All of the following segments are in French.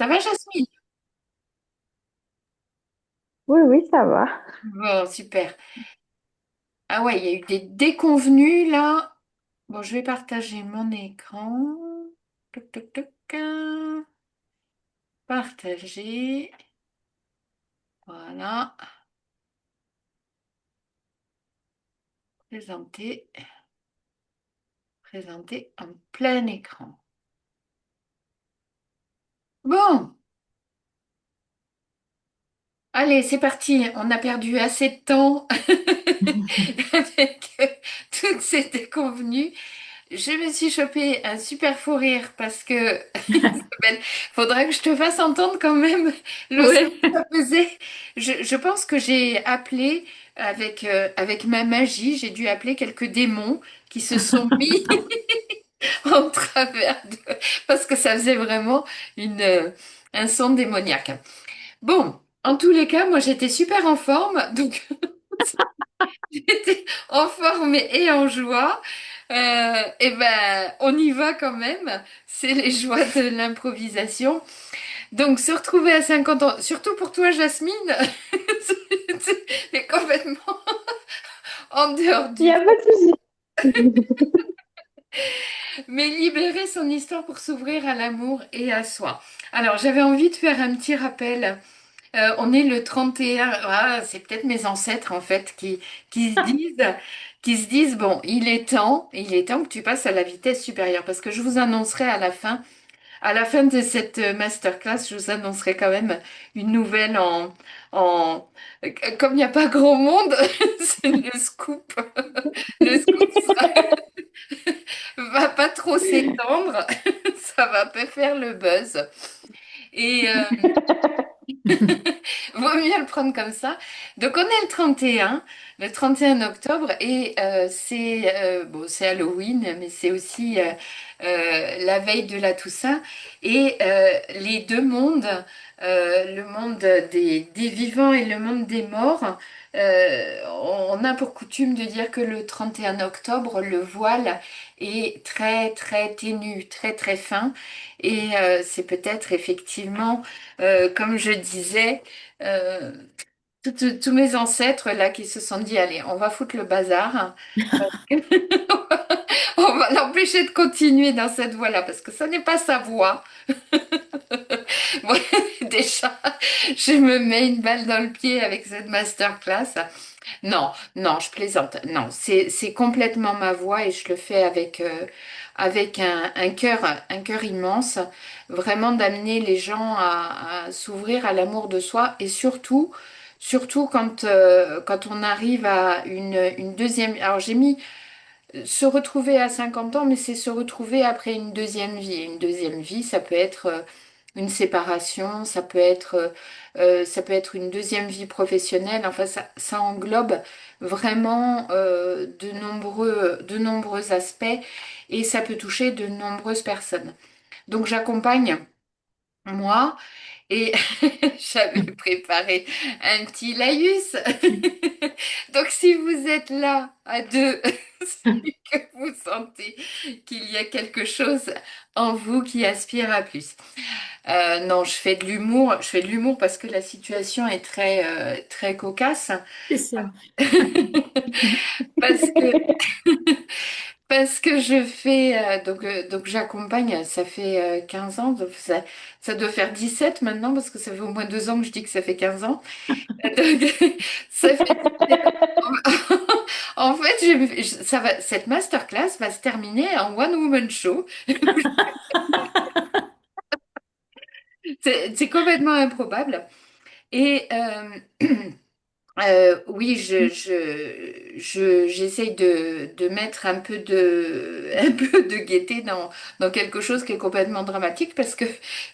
Ça va, Jasmine? Oui, oui, ça va. Bon, super. Ah ouais, il y a eu des déconvenus là. Bon, je vais partager mon écran. Toc, toc, toc. Partager. Voilà. Présenter. Présenter en plein écran. Bon, allez, c'est parti. On a perdu assez de temps avec toutes ces déconvenues. Je me suis chopé un super fou rire parce que Isabelle, faudrait que je te fasse entendre quand même le son Oui. que ça faisait. Je pense que j'ai appelé avec ma magie, j'ai dû appeler quelques démons qui se sont mis en travers parce que ça faisait vraiment un son démoniaque. Bon, en tous les cas, moi j'étais super en forme, donc j'étais en forme et en joie. Et ben, on y va quand même. C'est les joies de l'improvisation. Donc, se retrouver à 50 ans, surtout pour toi, Jasmine, c'est complètement en dehors Il n'y du a temps. pas de souci. Mais libérer son histoire pour s'ouvrir à l'amour et à soi. Alors, j'avais envie de faire un petit rappel. On est le 31, ah, c'est peut-être mes ancêtres en fait qui se disent, qui se disent, bon, il est temps que tu passes à la vitesse supérieure parce que je vous annoncerai à la fin de cette masterclass, je vous annoncerai quand même une nouvelle en, comme il n'y a pas grand monde, c'est le scoop, le scoop va pas trop s'étendre, ça va pas faire le buzz. Et vaut mieux le prendre comme ça. Donc on est le 31 octobre, et bon, c'est Halloween, mais c'est aussi la veille de la Toussaint. Et les deux mondes, le monde des vivants et le monde des morts, on a pour coutume de dire que le 31 octobre, le voile est très très ténu, très très fin. Et c'est peut-être effectivement, comme je disais, euh, tous mes ancêtres là qui se sont dit, allez, on va foutre le bazar. On va l'empêcher de continuer dans cette voie-là parce que ça n'est pas sa voie. Moi, déjà, je me mets une balle dans le pied avec cette masterclass. Non, non, je plaisante. Non, c'est complètement ma voix et je le fais avec un cœur immense, vraiment d'amener les gens à s'ouvrir à l'amour de soi et surtout quand on arrive à une deuxième. Alors j'ai mis se retrouver à 50 ans, mais c'est se retrouver après une deuxième vie. Une deuxième vie, ça peut être une séparation, ça peut être une deuxième vie professionnelle. Enfin, ça englobe vraiment de nombreux aspects et ça peut toucher de nombreuses personnes. Donc, j'accompagne moi et j'avais préparé un petit laïus. Donc, si vous êtes là à deux, c'est que vous sentez qu'il y a quelque chose en vous qui aspire à plus. Non, je fais de l'humour parce que la situation est très cocasse. C'est ça. Parce que, parce que je fais, donc j'accompagne, ça fait 15 ans, donc ça doit faire 17 maintenant, parce que ça fait au moins 2 ans que je dis que ça fait 15 ans. Donc, ça fait 17 ans. En fait, cette masterclass va se terminer en one-woman show. C'est complètement improbable. Et oui, j'essaye de mettre un peu de gaieté dans quelque chose qui est complètement dramatique parce que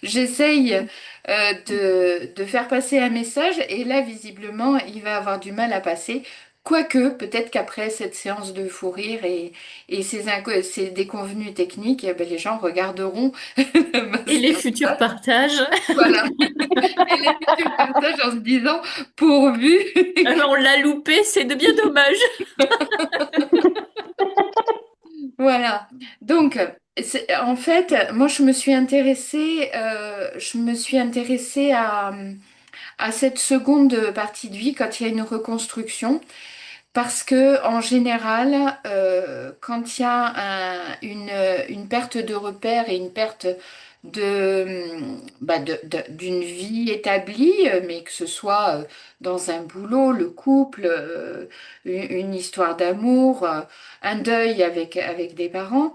j'essaye de faire passer un message et là, visiblement, il va avoir du mal à passer. Quoique, peut-être qu'après cette séance de fou rire et ces déconvenues techniques, eh ben, les gens regarderont le Et les futurs masterclass. partages. Voilà. Et les futurs partages en se disant, pourvu. Alors, on l'a loupé, c'est de bien dommage. Voilà. Donc, en fait, moi, je me suis intéressée à cette seconde partie de vie quand il y a une reconstruction. Parce que en général, quand il y a une perte de repère et une perte d'une vie établie, mais que ce soit dans un boulot, le couple, une histoire d'amour, un deuil avec des parents,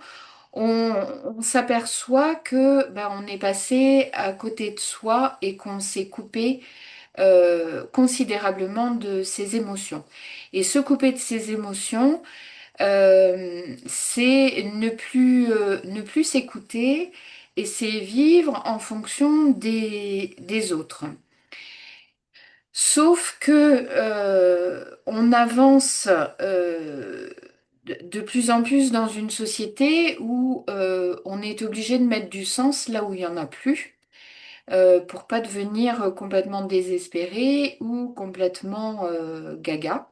on, on s'aperçoit que on est passé à côté de soi et qu'on s'est coupé considérablement de ses émotions. Et se couper de ses émotions, c'est ne plus s'écouter et c'est vivre en fonction des autres. Sauf que on avance de plus en plus dans une société où on est obligé de mettre du sens là où il n'y en a plus pour pas devenir complètement désespéré ou complètement gaga.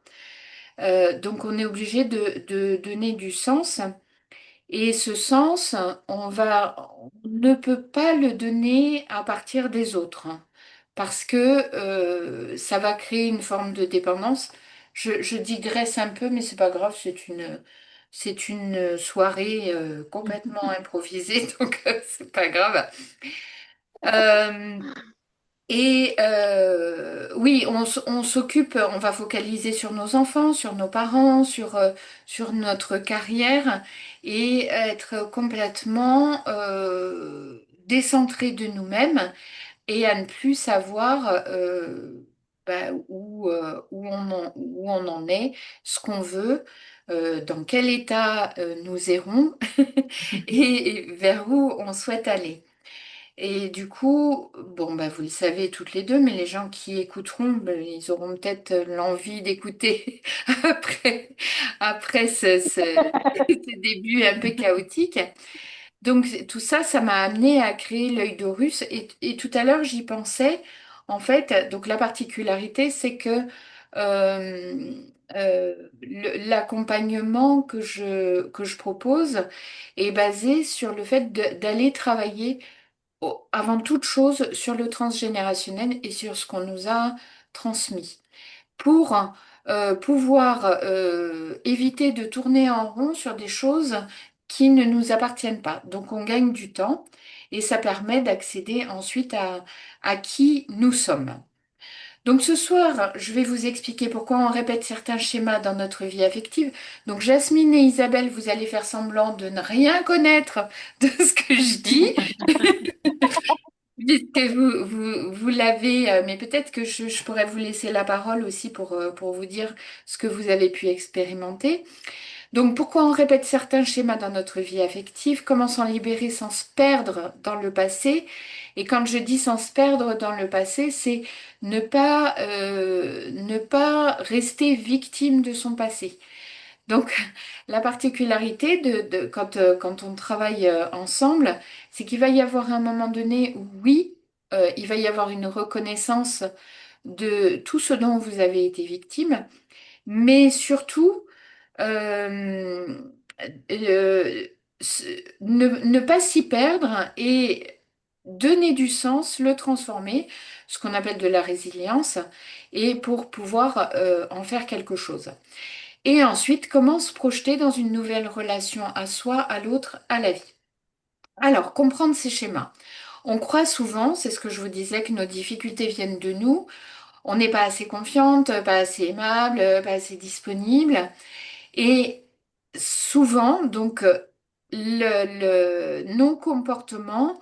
Donc on est obligé de donner du sens et ce sens, on ne peut pas le donner à partir des autres parce que ça va créer une forme de dépendance. Je digresse un peu, mais c'est pas grave, c'est une soirée complètement improvisée, donc c'est pas grave. Euh, oui, on s'occupe, on va focaliser sur nos enfants, sur nos parents, sur notre carrière et être complètement décentré de nous-mêmes et à ne plus savoir où on en est, ce qu'on veut, dans quel état nous irons et vers où on souhaite aller. Et du coup, bon, bah, vous le savez toutes les deux, mais les gens qui écouteront, bah, ils auront peut-être l'envie d'écouter après ce début un peu chaotique. Donc tout ça, ça m'a amené à créer l'œil d'Horus. Et tout à l'heure, j'y pensais. En fait, donc la particularité, c'est que euh, l'accompagnement que je propose est basé sur le fait d'aller travailler avant toute chose sur le transgénérationnel et sur ce qu'on nous a transmis pour pouvoir éviter de tourner en rond sur des choses qui ne nous appartiennent pas. Donc on gagne du temps et ça permet d'accéder ensuite à qui nous sommes. Donc ce soir, je vais vous expliquer pourquoi on répète certains schémas dans notre vie affective. Donc Jasmine et Isabelle, vous allez faire semblant de ne rien connaître de ce que je dis. Puisque vous l'avez, mais peut-être que je pourrais vous laisser la parole aussi pour vous dire ce que vous avez pu expérimenter. Donc, pourquoi on répète certains schémas dans notre vie affective? Comment s'en libérer sans se perdre dans le passé? Et quand je dis sans se perdre dans le passé, c'est ne pas rester victime de son passé. Donc, la particularité quand on travaille ensemble, c'est qu'il va y avoir un moment donné où, oui, il va y avoir une reconnaissance de tout ce dont vous avez été victime, mais surtout, euh, euh, ne pas s'y perdre et donner du sens, le transformer, ce qu'on appelle de la résilience, et pour pouvoir en faire quelque chose. Et ensuite, comment se projeter dans une nouvelle relation à soi, à l'autre, à la vie. Alors, comprendre ces schémas. On croit souvent, c'est ce que je vous disais, que nos difficultés viennent de nous. On n'est pas assez confiante, pas assez aimable, pas assez disponible. Et souvent, donc, nos comportements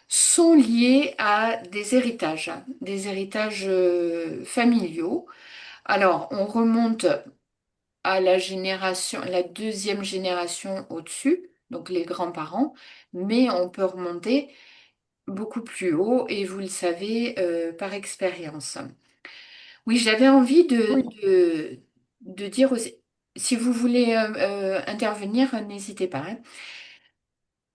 sont liés à des héritages familiaux. Alors, on remonte à la deuxième génération au-dessus, donc les grands-parents, mais on peut remonter beaucoup plus haut et vous le savez par expérience. Oui, j'avais envie Oui. de dire aussi, si vous voulez intervenir, n'hésitez pas, hein.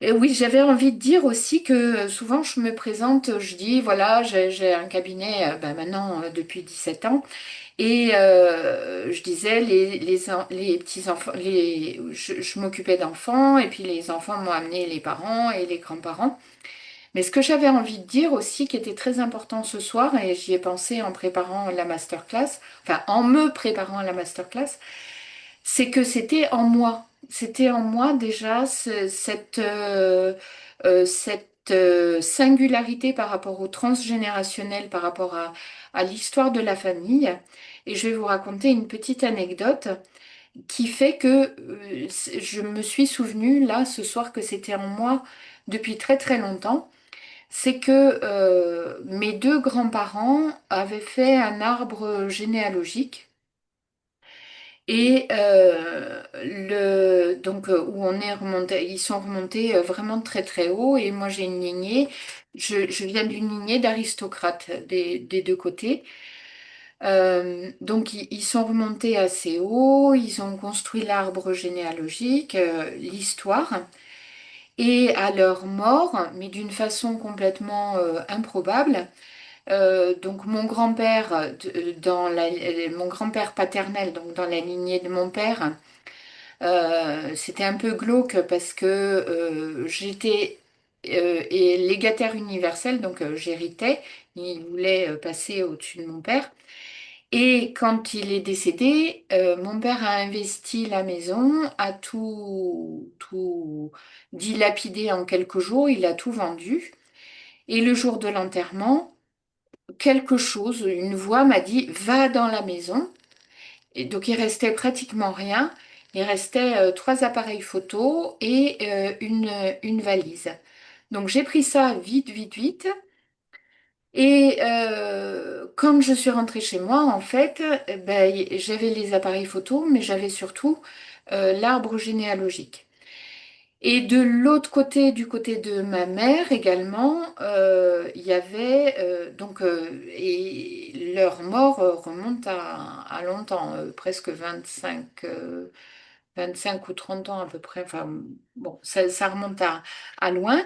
Et oui, j'avais envie de dire aussi que souvent je me présente, je dis voilà, j'ai un cabinet ben, maintenant depuis 7 ans et je disais les petits-enfants, je m'occupais d'enfants et puis les enfants m'ont amené les parents et les grands-parents. Mais ce que j'avais envie de dire aussi qui était très important ce soir, et j'y ai pensé en préparant la masterclass, enfin en me préparant à la masterclass, c'est que c'était en moi. C'était en moi déjà cette singularité par rapport au transgénérationnel, par rapport à l'histoire de la famille. Et je vais vous raconter une petite anecdote qui fait que je me suis souvenue là ce soir que c'était en moi depuis très très longtemps. C'est que mes deux grands-parents avaient fait un arbre généalogique et donc où on est remonté, ils sont remontés vraiment très très haut. Et moi j'ai une lignée, je viens d'une lignée d'aristocrates des deux côtés. Donc ils sont remontés assez haut, ils ont construit l'arbre généalogique, l'histoire. Et à leur mort, mais d'une façon complètement improbable, donc mon grand-père, mon grand-père paternel, donc dans la lignée de mon père, c'était un peu glauque parce que j'étais légataire universel, donc j'héritais. Il voulait passer au-dessus de mon père. Et quand il est décédé, mon père a investi la maison, a tout dilapidé en quelques jours, il a tout vendu. Et le jour de l'enterrement, quelque chose, une voix m'a dit, va dans la maison. Et donc il restait pratiquement rien. Il restait trois appareils photo et une valise. Donc j'ai pris ça vite, vite, vite. Et quand je suis rentrée chez moi, en fait, ben, j'avais les appareils photo, mais j'avais surtout l'arbre généalogique. Et de l'autre côté, du côté de ma mère également, il y avait et leur mort remonte à longtemps, presque 25 ou 30 ans à peu près. Enfin bon, ça remonte à loin.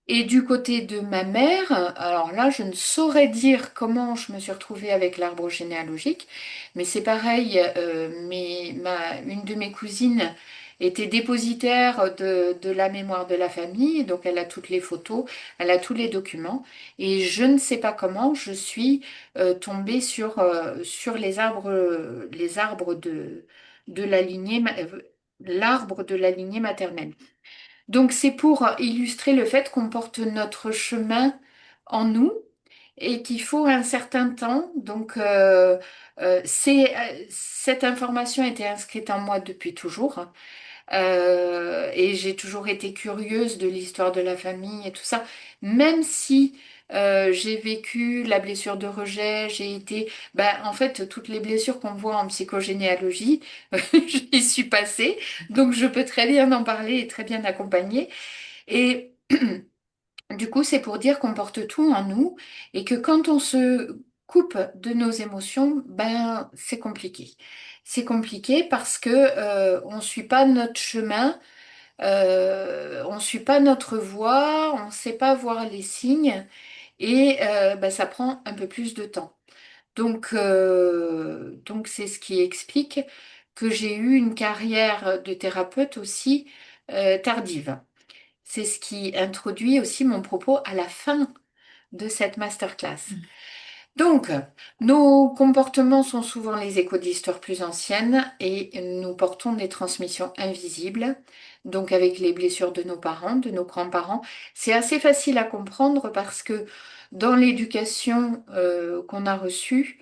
Et du côté de ma mère, alors là, je ne saurais dire comment je me suis retrouvée avec l'arbre généalogique, mais c'est pareil, une de mes cousines était dépositaire de la mémoire de la famille, donc elle a toutes les photos, elle a tous les documents, et je ne sais pas comment je suis tombée sur les arbres de la l'arbre de la lignée maternelle. Donc c'est pour illustrer le fait qu'on porte notre chemin en nous et qu'il faut un certain temps. Donc cette information était inscrite en moi depuis toujours. Et j'ai toujours été curieuse de l'histoire de la famille et tout ça, même si j'ai vécu la blessure de rejet, j'ai été, ben, en fait, toutes les blessures qu'on voit en psychogénéalogie, j'y suis passée, donc je peux très bien en parler et très bien accompagner. Et du coup, c'est pour dire qu'on porte tout en nous et que quand on se coupe de nos émotions, ben, c'est compliqué. C'est compliqué parce que on suit pas notre chemin, on suit pas notre voie, on sait pas voir les signes et ben, ça prend un peu plus de temps. Donc c'est ce qui explique que j'ai eu une carrière de thérapeute aussi tardive. C'est ce qui introduit aussi mon propos à la fin de cette masterclass. Donc, nos comportements sont souvent les échos d'histoires plus anciennes et nous portons des transmissions invisibles, donc avec les blessures de nos parents, de nos grands-parents. C'est assez facile à comprendre parce que dans l'éducation qu'on a reçue,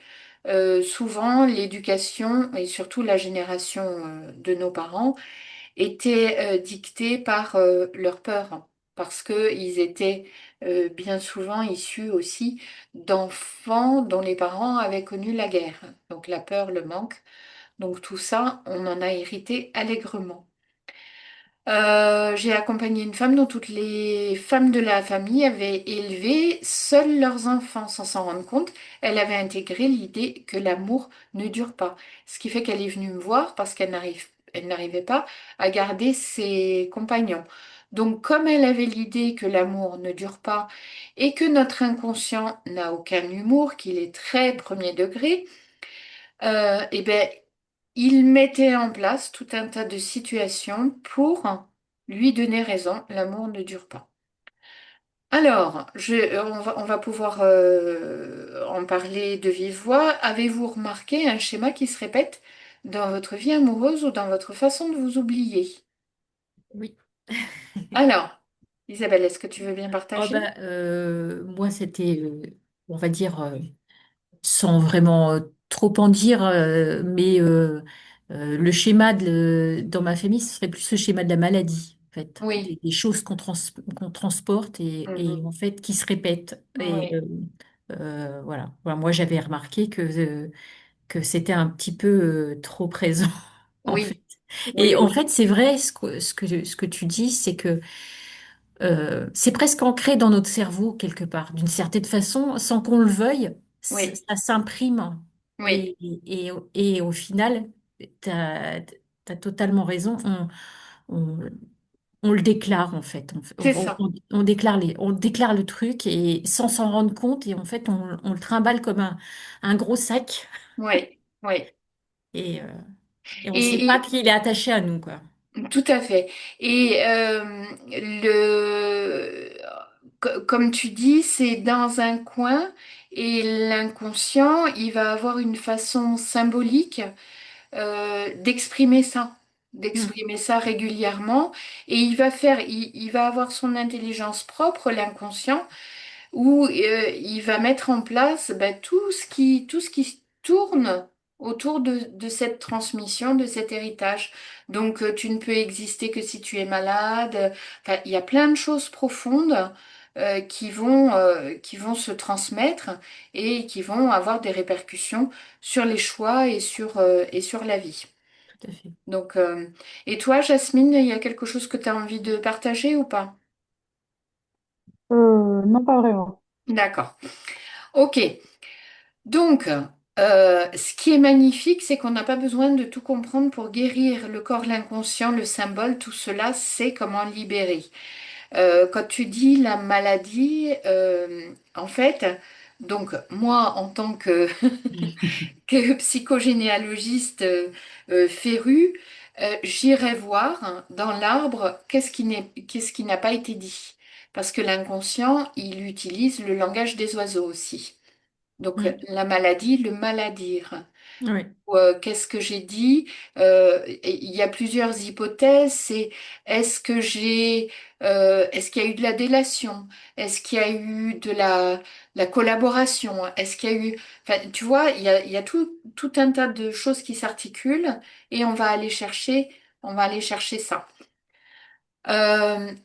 souvent l'éducation et surtout la génération de nos parents étaient dictés par leur peur, parce qu'ils étaient bien souvent issus aussi d'enfants dont les parents avaient connu la guerre. Donc la peur, le manque, donc tout ça, on en a hérité allègrement. J'ai accompagné une femme dont toutes les femmes de la famille avaient élevé seuls leurs enfants sans s'en rendre compte. Elle avait intégré l'idée que l'amour ne dure pas. Ce qui fait qu'elle est venue me voir parce elle n'arrivait pas à garder ses compagnons. Donc, comme elle avait l'idée que l'amour ne dure pas et que notre inconscient n'a aucun humour, qu'il est très premier degré, eh ben, il mettait en place tout un tas de situations pour lui donner raison. L'amour ne dure pas. Alors, on va pouvoir en parler de vive voix. Avez-vous remarqué un schéma qui se répète dans votre vie amoureuse ou dans votre façon de vous oublier? Oui. Alors, Isabelle, est-ce que tu veux bien Oh partager? bah, moi, c'était, on va dire, sans vraiment trop en dire, mais le schéma dans ma famille, ce serait plus le schéma de la maladie, en fait, Oui. des choses qu'on transporte et Mhm. en fait qui se répètent. Et Oui, voilà. Voilà, moi, j'avais remarqué que c'était un petit peu trop présent, en fait. oui, oui, Et en oui, fait, c'est vrai, ce que tu dis, c'est que c'est presque ancré dans notre cerveau quelque part, d'une certaine façon, sans qu'on le veuille, oui, ça s'imprime. oui, Et au final, tu as totalement raison, on, on le déclare en fait. c'est ça. On déclare le truc et sans s'en rendre compte, et en fait, on le trimballe comme un gros sac Oui, oui. et, euh, et on ne sait pas Et, qu'il est attaché à nous, quoi. tout à fait. Et comme tu dis, c'est dans un coin et l'inconscient, il va avoir une façon symbolique Mm. d'exprimer ça régulièrement. Et il va avoir son intelligence propre, l'inconscient, où il va mettre en place ben, tout ce qui tourne autour de cette transmission, de cet héritage. Donc, tu ne peux exister que si tu es malade. Enfin, il y a plein de choses profondes qui vont se transmettre et qui vont avoir des répercussions sur les choix et sur la vie. Tout à fait. Donc, et toi, Jasmine, il y a quelque chose que tu as envie de partager ou pas? Non, pas vraiment. D'accord. Ok. Donc, ce qui est magnifique, c'est qu'on n'a pas besoin de tout comprendre pour guérir le corps, l'inconscient, le symbole, tout cela, c'est comment libérer. Quand tu dis la maladie, en fait, donc moi, en tant que, que psychogénéalogiste féru, j'irai voir hein, dans l'arbre qu'est-ce qui n'a pas été dit. Parce que l'inconscient, il utilise le langage des oiseaux aussi. Donc Mm. la maladie, le maladire. Oui. Ou, qu'est-ce que j'ai dit? Il y a plusieurs hypothèses. C'est est-ce qu'il y a eu de la délation? Est-ce qu'il y a eu de la collaboration? Est-ce qu'il y a eu, enfin, tu vois, il y a tout un tas de choses qui s'articulent et on va aller chercher ça.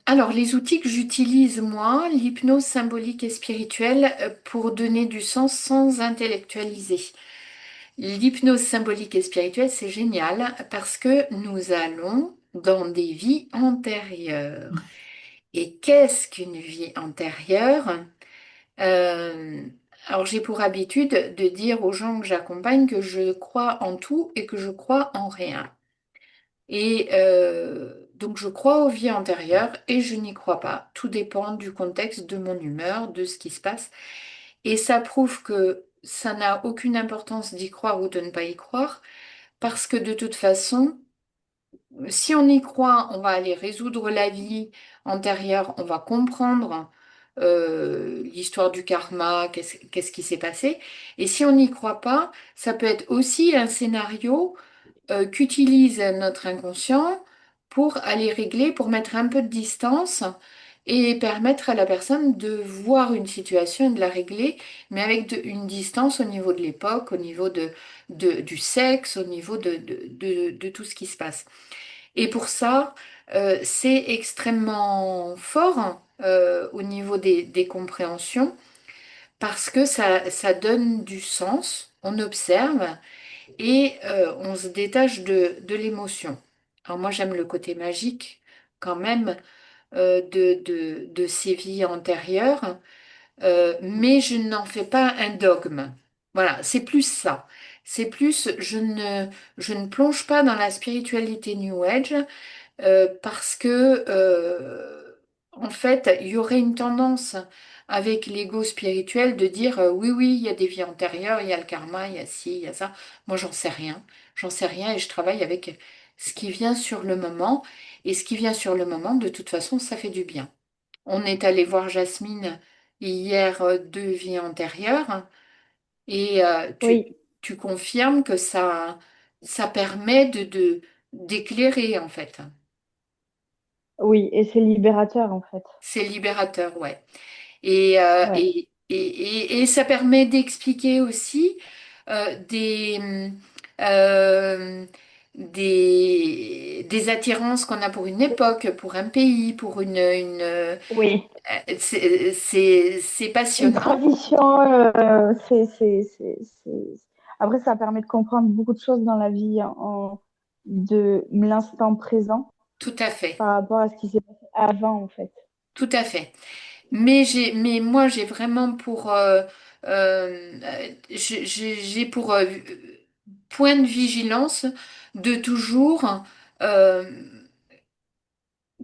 Alors, les outils que j'utilise, moi, l'hypnose symbolique et spirituelle, pour donner du sens sans intellectualiser. L'hypnose symbolique et spirituelle, c'est génial parce que nous allons dans des vies antérieures. Et qu'est-ce qu'une vie antérieure? Euh, alors, j'ai pour habitude de dire aux gens que j'accompagne que je crois en tout et que je crois en rien. Et donc je crois aux vies antérieures et je n'y crois pas. Tout dépend du contexte, de mon humeur, de ce qui se passe. Et ça prouve que ça n'a aucune importance d'y croire ou de ne pas y croire, parce que de toute façon, si on y croit, on va aller résoudre la vie antérieure, on va comprendre l'histoire du karma, qu'est-ce qui s'est passé. Et si on n'y croit pas, ça peut être aussi un scénario qu'utilise notre inconscient pour aller régler, pour mettre un peu de distance et permettre à la personne de voir une situation et de la régler, mais avec une distance au niveau de l'époque, au niveau du sexe, au niveau de tout ce qui se passe. Et pour ça, c'est extrêmement fort au niveau des compréhensions parce que ça donne du sens, on observe et on se détache de l'émotion. Alors moi j'aime le côté magique quand même de ces vies antérieures, mais je n'en fais pas un dogme. Voilà, c'est plus ça. C'est plus, je ne plonge pas dans la spiritualité New Age parce que en fait, il y aurait une tendance avec l'ego spirituel de dire oui, oui, il y a des vies antérieures, il y a le karma, il y a ci, il y a ça. Moi, j'en sais rien. J'en sais rien et je travaille avec ce qui vient sur le moment. Et ce qui vient sur le moment, de toute façon, ça fait du bien. On est allé voir Jasmine hier, 2 vies antérieures et Oui, tu confirmes que ça permet d'éclairer en fait. oui, et c'est libérateur en fait. C'est libérateur, ouais. Et, Ouais, et ça permet d'expliquer aussi euh, des attirances qu'on a pour une époque, pour un pays, pour oui. c'est Une passionnant, tradition, Après, ça permet de comprendre beaucoup de choses dans la vie de l'instant présent tout à fait, par rapport à ce qui s'est passé avant, en fait. tout à fait. Mais moi, j'ai vraiment pour, j'ai pour point de vigilance de toujours euh,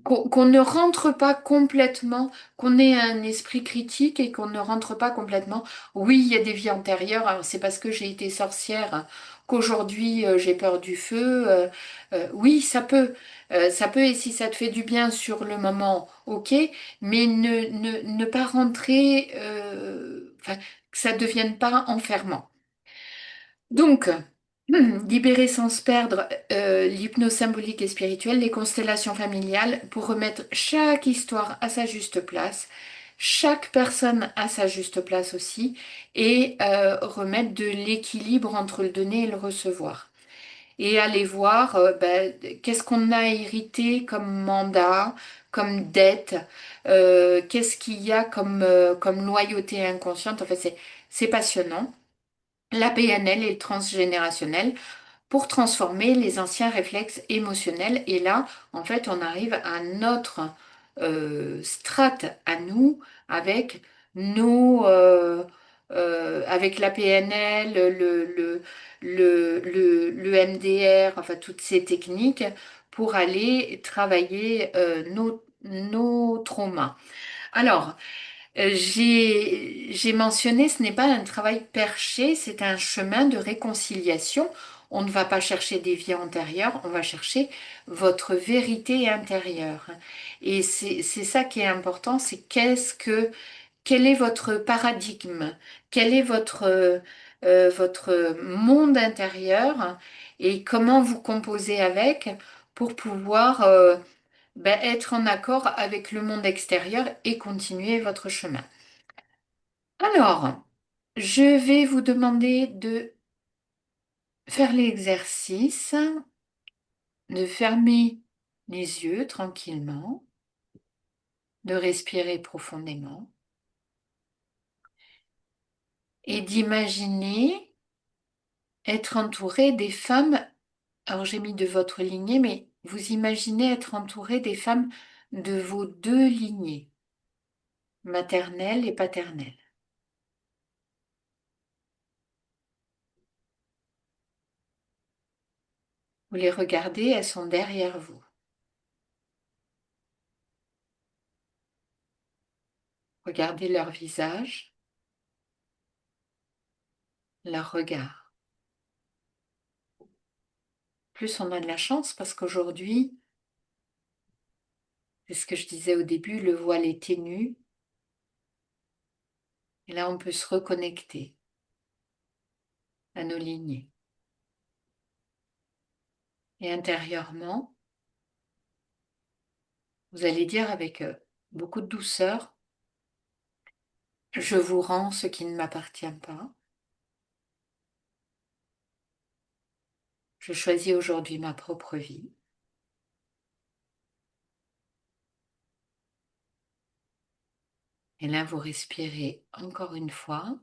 qu'on ne rentre pas complètement, qu'on ait un esprit critique et qu'on ne rentre pas complètement. Oui, il y a des vies antérieures, alors c'est parce que j'ai été sorcière qu'aujourd'hui j'ai peur du feu. Oui, ça peut, et si ça te fait du bien sur le moment, ok, mais ne pas rentrer, enfin, que ça ne devienne pas enfermant. Donc, libérer sans se perdre l'hypnose symbolique et spirituelle, les constellations familiales, pour remettre chaque histoire à sa juste place, chaque personne à sa juste place aussi, et remettre de l'équilibre entre le donner et le recevoir. Et aller voir ben, qu'est-ce qu'on a hérité comme mandat, comme dette, qu'est-ce qu'il y a comme loyauté inconsciente. En fait, c'est passionnant. La PNL et le transgénérationnel pour transformer les anciens réflexes émotionnels. Et là, en fait, on arrive à notre strate à nous avec avec la PNL, le MDR, enfin toutes ces techniques pour aller travailler nos traumas. Alors, j'ai mentionné, ce n'est pas un travail perché, c'est un chemin de réconciliation. On ne va pas chercher des vies antérieures, on va chercher votre vérité intérieure. Et c'est ça qui est important, c'est quel est votre paradigme, quel est votre monde intérieur et comment vous composez avec pour pouvoir ben, être en accord avec le monde extérieur et continuer votre chemin. Alors, je vais vous demander de faire l'exercice, de fermer les yeux tranquillement, de respirer profondément et d'imaginer être entouré des femmes. Alors, j'ai mis de votre lignée, mais vous imaginez être entouré des femmes de vos 2 lignées, maternelle et paternelle. Vous les regardez, elles sont derrière vous. Regardez leur visage, leur regard. Plus on a de la chance parce qu'aujourd'hui, c'est ce que je disais au début, le voile est ténu et là on peut se reconnecter à nos lignées. Et intérieurement, vous allez dire avec beaucoup de douceur, je vous rends ce qui ne m'appartient pas. Je choisis aujourd'hui ma propre vie. Et là, vous respirez encore une fois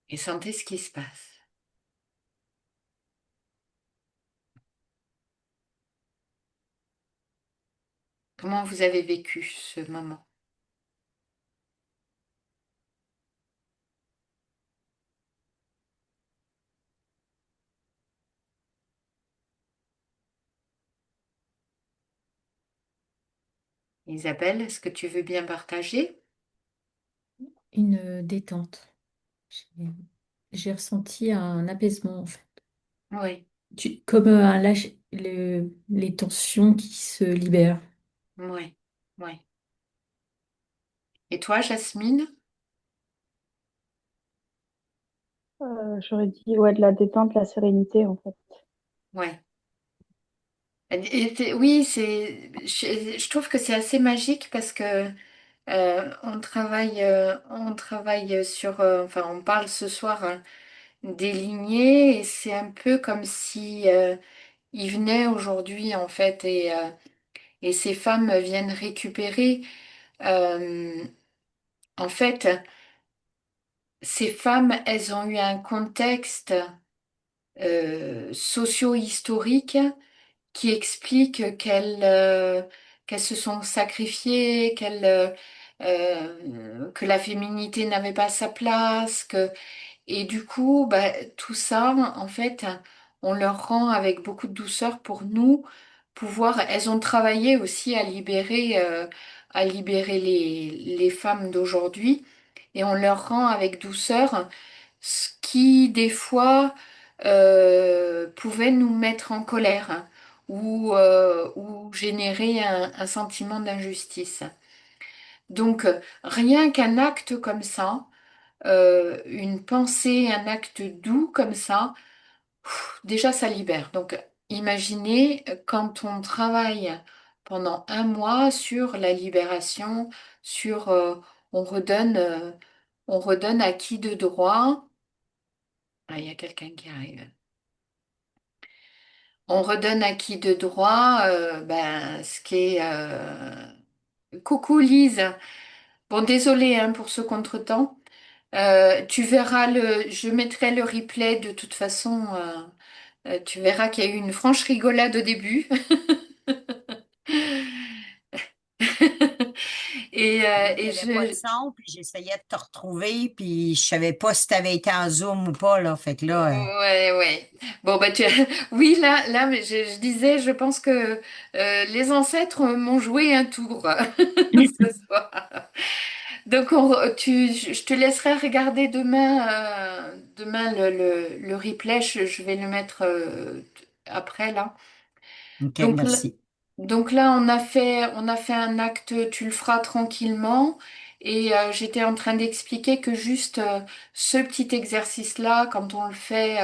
et sentez ce qui se passe. Comment vous avez vécu ce moment? Isabelle, est-ce que tu veux bien partager? Une détente. J'ai j'ai ressenti un apaisement, en fait. Oui, Comme un lâche, les tensions qui se libèrent. oui, oui. Et toi, Jasmine? J'aurais dit, ouais, de la détente, la sérénité, en fait. Ouais. Oui, je trouve que c'est assez magique parce que on travaille sur, enfin, on parle ce soir hein, des lignées et c'est un peu comme si il venait aujourd'hui en fait et ces femmes viennent récupérer. euh, En fait, ces femmes, elles ont eu un contexte socio-historique qui explique qu'elles se sont sacrifiées, que la féminité n'avait pas sa place, et du coup, bah, tout ça, en fait, on leur rend avec beaucoup de douceur pour nous pouvoir. Elles ont travaillé aussi à libérer les femmes d'aujourd'hui, et on leur rend avec douceur ce qui, des fois, pouvait nous mettre en colère hein, ou générer un sentiment d'injustice. Donc, rien qu'un acte comme ça, une pensée, un acte doux comme ça, déjà ça libère. Donc imaginez quand on travaille pendant un mois sur la libération, sur on redonne à qui de droit. Ah, il y a quelqu'un qui arrive. On redonne à qui de droit ben, ce qui est... Coucou Lise. Bon, désolée hein, pour ce contretemps. Tu verras je mettrai le replay de toute façon. Tu verras qu'il y a eu une franche rigolade au début. On Et n'avait pas de son, puis j'essayais de te retrouver, puis je savais pas si tu avais été en Zoom ou pas, là. Fait que là, ouais, ouais. Bon, bah, oui, là, mais je disais, je pense que les ancêtres m'ont joué un tour ce soir. Donc, je te laisserai regarder demain le replay. Je vais le mettre après, là. OK, Donc, merci. donc là, on a fait un acte, tu le feras tranquillement. Et j'étais en train d'expliquer que juste ce petit exercice-là, quand on le fait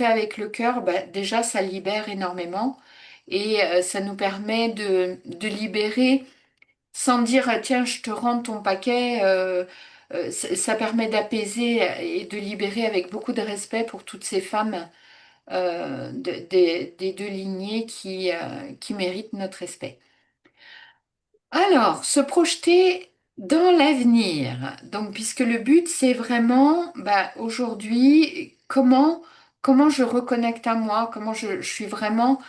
avec le cœur, bah, déjà, ça libère énormément. Et ça nous permet de libérer sans dire, tiens, je te rends ton paquet. Ça permet d'apaiser et de libérer avec beaucoup de respect pour toutes ces femmes des deux lignées qui méritent notre respect. Alors, se projeter dans l'avenir. Donc, puisque le but, c'est vraiment, bah, aujourd'hui, comment je reconnecte à moi, comment je suis vraiment.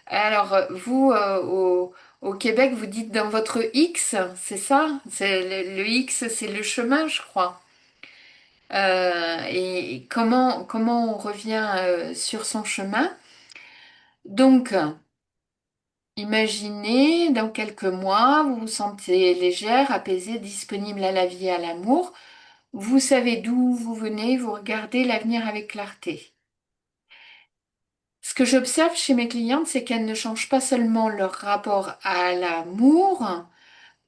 Alors, vous, au Québec, vous dites dans votre X, c'est ça? Le X, c'est le chemin, je crois. Et comment on revient sur son chemin? Donc, imaginez, dans quelques mois, vous vous sentez légère, apaisée, disponible à la vie et à l'amour. Vous savez d'où vous venez, vous regardez l'avenir avec clarté. Ce que j'observe chez mes clientes, c'est qu'elles ne changent pas seulement leur rapport à l'amour,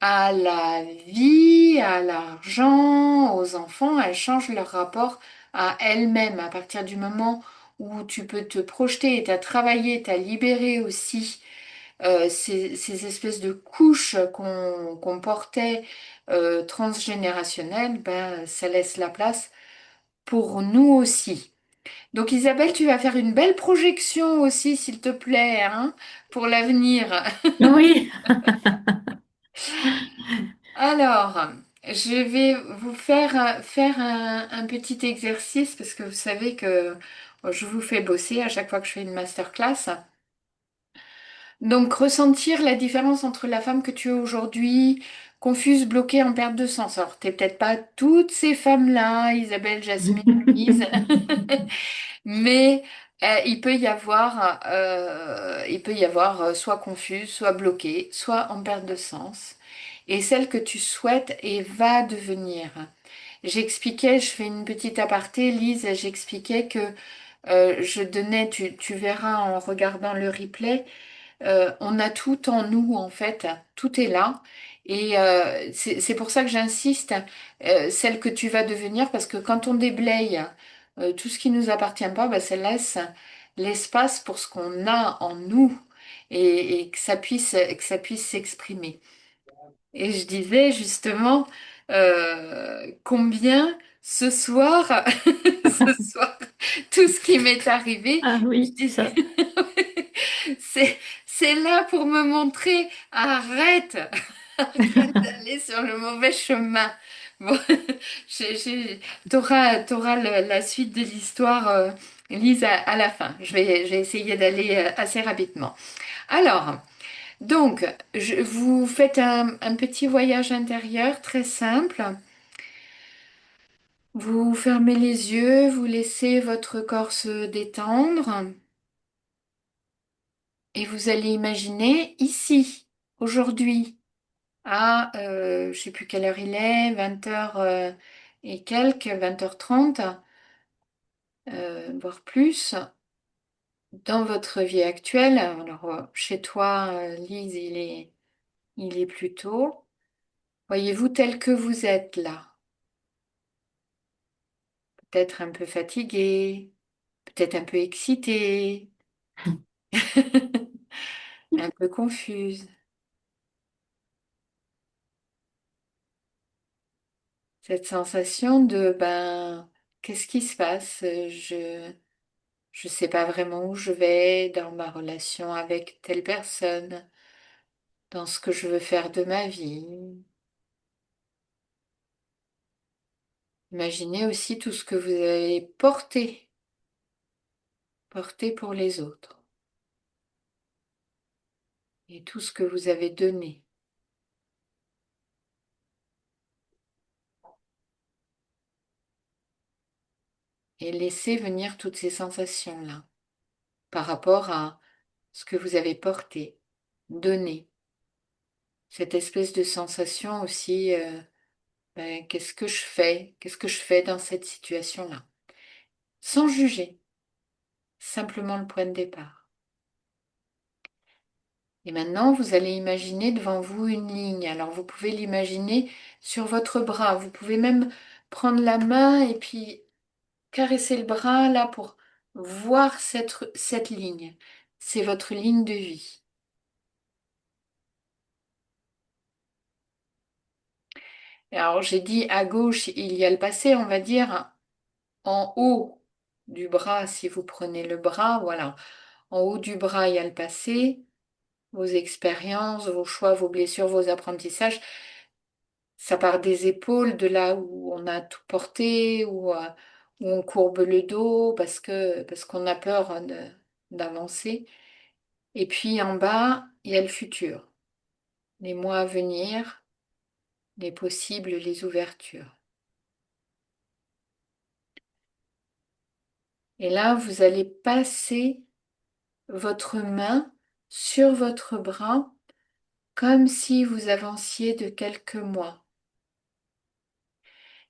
à la vie, à l'argent, aux enfants, elles changent leur rapport à elles-mêmes. À partir du moment où tu peux te projeter, t'as travaillé, t'as libéré aussi ces espèces de couches qu'on portait transgénérationnelles, ben, ça laisse la place pour nous aussi. Donc Isabelle, tu vas faire une belle projection aussi, s'il te plaît, hein, pour l'avenir. Oui, Alors, je vais vous faire un petit exercice parce que vous savez que je vous fais bosser à chaque fois que je fais une masterclass. Donc, ressentir la différence entre la femme que tu es aujourd'hui, confuse, bloquée, en perte de sens. Alors, t'es peut-être pas toutes ces femmes-là, Isabelle, Jasmine, Louise, mais Il peut y avoir soit confuse, soit bloquée, soit en perte de sens. Et celle que tu souhaites et va devenir. J'expliquais, je fais une petite aparté, Lise, j'expliquais que je donnais, tu verras en regardant le replay, on a tout en nous en fait, tout est là. Et c'est pour ça que j'insiste, celle que tu vas devenir, parce que quand on déblaye tout ce qui nous appartient pas, bah, ça laisse l'espace pour ce qu'on a en nous et que ça puisse s'exprimer. Et je disais justement combien ce soir, ce soir, tout ce qui m'est arrivé, Ah je oui, dis- ça. c'est, c'est là pour me montrer, arrête, arrête d'aller sur le mauvais chemin. Bon, t'auras la suite de l'histoire, Lise, à la fin. Je vais essayer d'aller assez rapidement. Alors, donc, vous faites un petit voyage intérieur très simple. Vous fermez les yeux, vous laissez votre corps se détendre et vous allez imaginer ici, aujourd'hui, à, je sais plus quelle heure il est, 20 heures et quelques, 20h30, voire plus, dans votre vie actuelle. Alors, chez toi, Lise, il est plus tôt. Voyez-vous tel que vous êtes là. Peut-être un peu fatigué, peut-être un peu excitée, un peu confuse. Cette sensation de ben qu'est-ce qui se passe? Je sais pas vraiment où je vais dans ma relation avec telle personne, dans ce que je veux faire de ma vie. Imaginez aussi tout ce que vous avez porté pour les autres et tout ce que vous avez donné. Et laissez venir toutes ces sensations-là par rapport à ce que vous avez porté, donné. Cette espèce de sensation aussi, ben, qu'est-ce que je fais? Qu'est-ce que je fais dans cette situation-là? Sans juger, simplement le point de départ. Et maintenant, vous allez imaginer devant vous une ligne. Alors, vous pouvez l'imaginer sur votre bras. Vous pouvez même prendre la main et puis caresser le bras là pour voir cette ligne. C'est votre ligne de vie. Et alors, j'ai dit à gauche, il y a le passé, on va dire en haut du bras, si vous prenez le bras, voilà. En haut du bras, il y a le passé, vos expériences, vos choix, vos blessures, vos apprentissages. Ça part des épaules, de là où on a tout porté, où on courbe le dos parce qu'on a peur d'avancer. Et puis en bas, il y a le futur, les mois à venir, les possibles, les ouvertures. Et là, vous allez passer votre main sur votre bras comme si vous avanciez de quelques mois.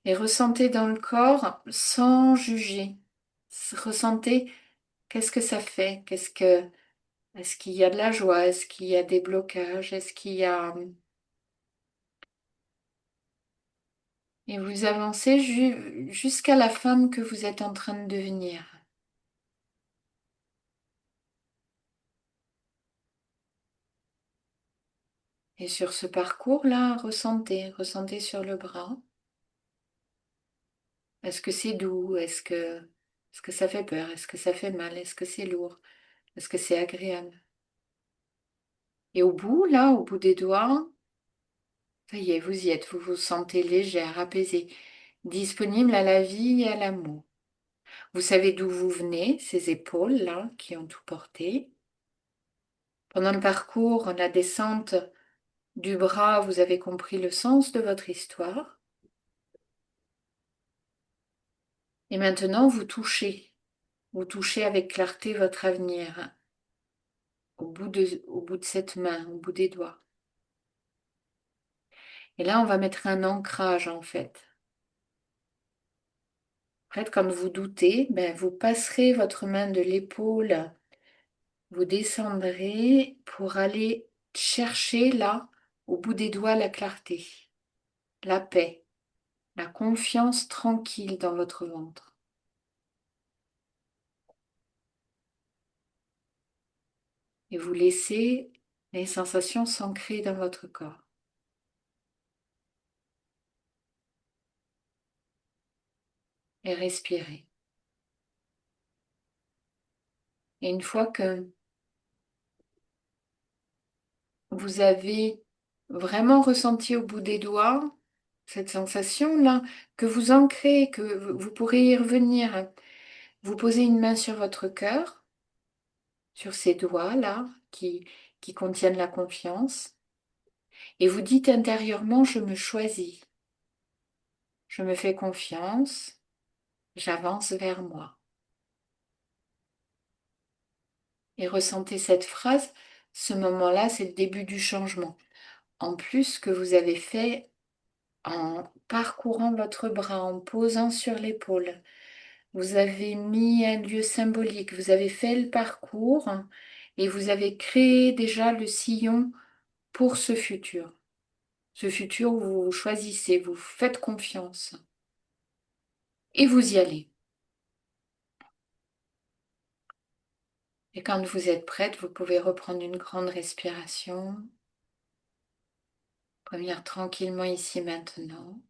Et ressentez dans le corps sans juger. Ressentez qu'est-ce que ça fait, est-ce qu'il y a de la joie, est-ce qu'il y a des blocages, est-ce qu'il y a... Et vous avancez jusqu'à la femme que vous êtes en train de devenir. Et sur ce parcours-là, ressentez sur le bras. Est-ce que c'est doux? Est-ce que ça fait peur? Est-ce que ça fait mal? Est-ce que c'est lourd? Est-ce que c'est agréable? Et au bout, là, au bout des doigts, ça y est, vous y êtes, vous vous sentez légère, apaisée, disponible à la vie et à l'amour. Vous savez d'où vous venez, ces épaules-là qui ont tout porté. Pendant le parcours, la descente du bras, vous avez compris le sens de votre histoire. Et maintenant, vous touchez. Vous touchez avec clarté votre avenir au bout de cette main, au bout des doigts. Et là, on va mettre un ancrage en fait. En fait, quand vous doutez, ben, vous passerez votre main de l'épaule, vous descendrez pour aller chercher là, au bout des doigts, la clarté, la paix, la confiance tranquille dans votre ventre. Et vous laissez les sensations s'ancrer dans votre corps. Et respirez. Et une fois que vous avez vraiment ressenti au bout des doigts cette sensation-là, que vous ancrez, que vous pourrez y revenir, vous posez une main sur votre cœur, sur ces doigts-là qui contiennent la confiance, et vous dites intérieurement, je me choisis, je me fais confiance, j'avance vers moi. Et ressentez cette phrase, ce moment-là, c'est le début du changement. En plus que vous avez fait en parcourant votre bras, en posant sur l'épaule, vous avez mis un lieu symbolique, vous avez fait le parcours et vous avez créé déjà le sillon pour ce futur. Ce futur où vous choisissez, vous faites confiance et vous y allez. Et quand vous êtes prête, vous pouvez reprendre une grande respiration, revenir tranquillement ici maintenant.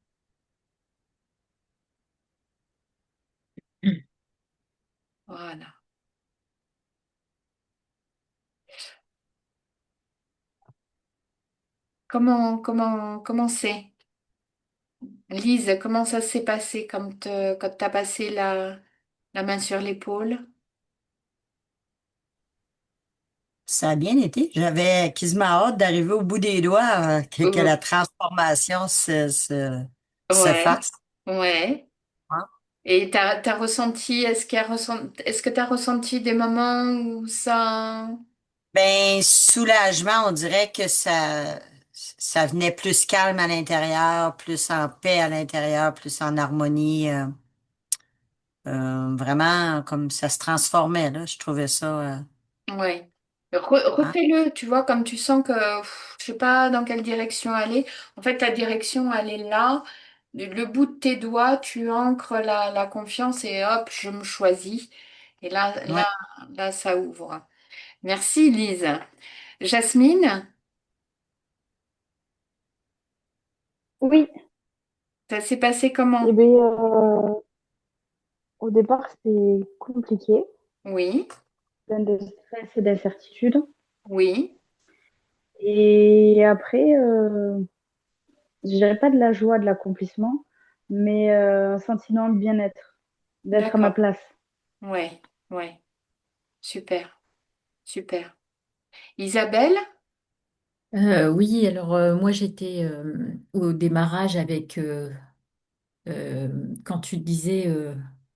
Voilà. Comment c'est? Lise, comment ça s'est passé quand tu as passé la main sur l'épaule? Ça a bien été. J'avais quasiment hâte d'arriver au bout des doigts, que Euh, la transformation se ouais, fasse. ouais. Hein. Et t'as ressenti, est-ce que tu as ressenti des moments où ça... Ben, soulagement, on dirait que ça venait plus calme à l'intérieur, plus en paix à l'intérieur, plus en harmonie. Vraiment, comme ça se transformait, là. Je trouvais ça. Ouais. Hein. Refais-le, tu vois, comme tu sens que je sais pas dans quelle direction aller. En fait, ta direction, elle est là. Le bout de tes doigts, tu ancres la confiance et hop, je me choisis. Et Ouais. là, ça ouvre. Merci, Lise. Jasmine, Oui, ça s'est passé eh comment? bien, au départ, c'était compliqué, Oui, plein de stress et d'incertitude. oui, Et après, je dirais pas de la joie, de l'accomplissement, mais un sentiment de bien-être, d'être à ma d'accord. place. Ouais, ouais, super, super. Isabelle? Oui, alors moi j'étais au démarrage avec quand tu disais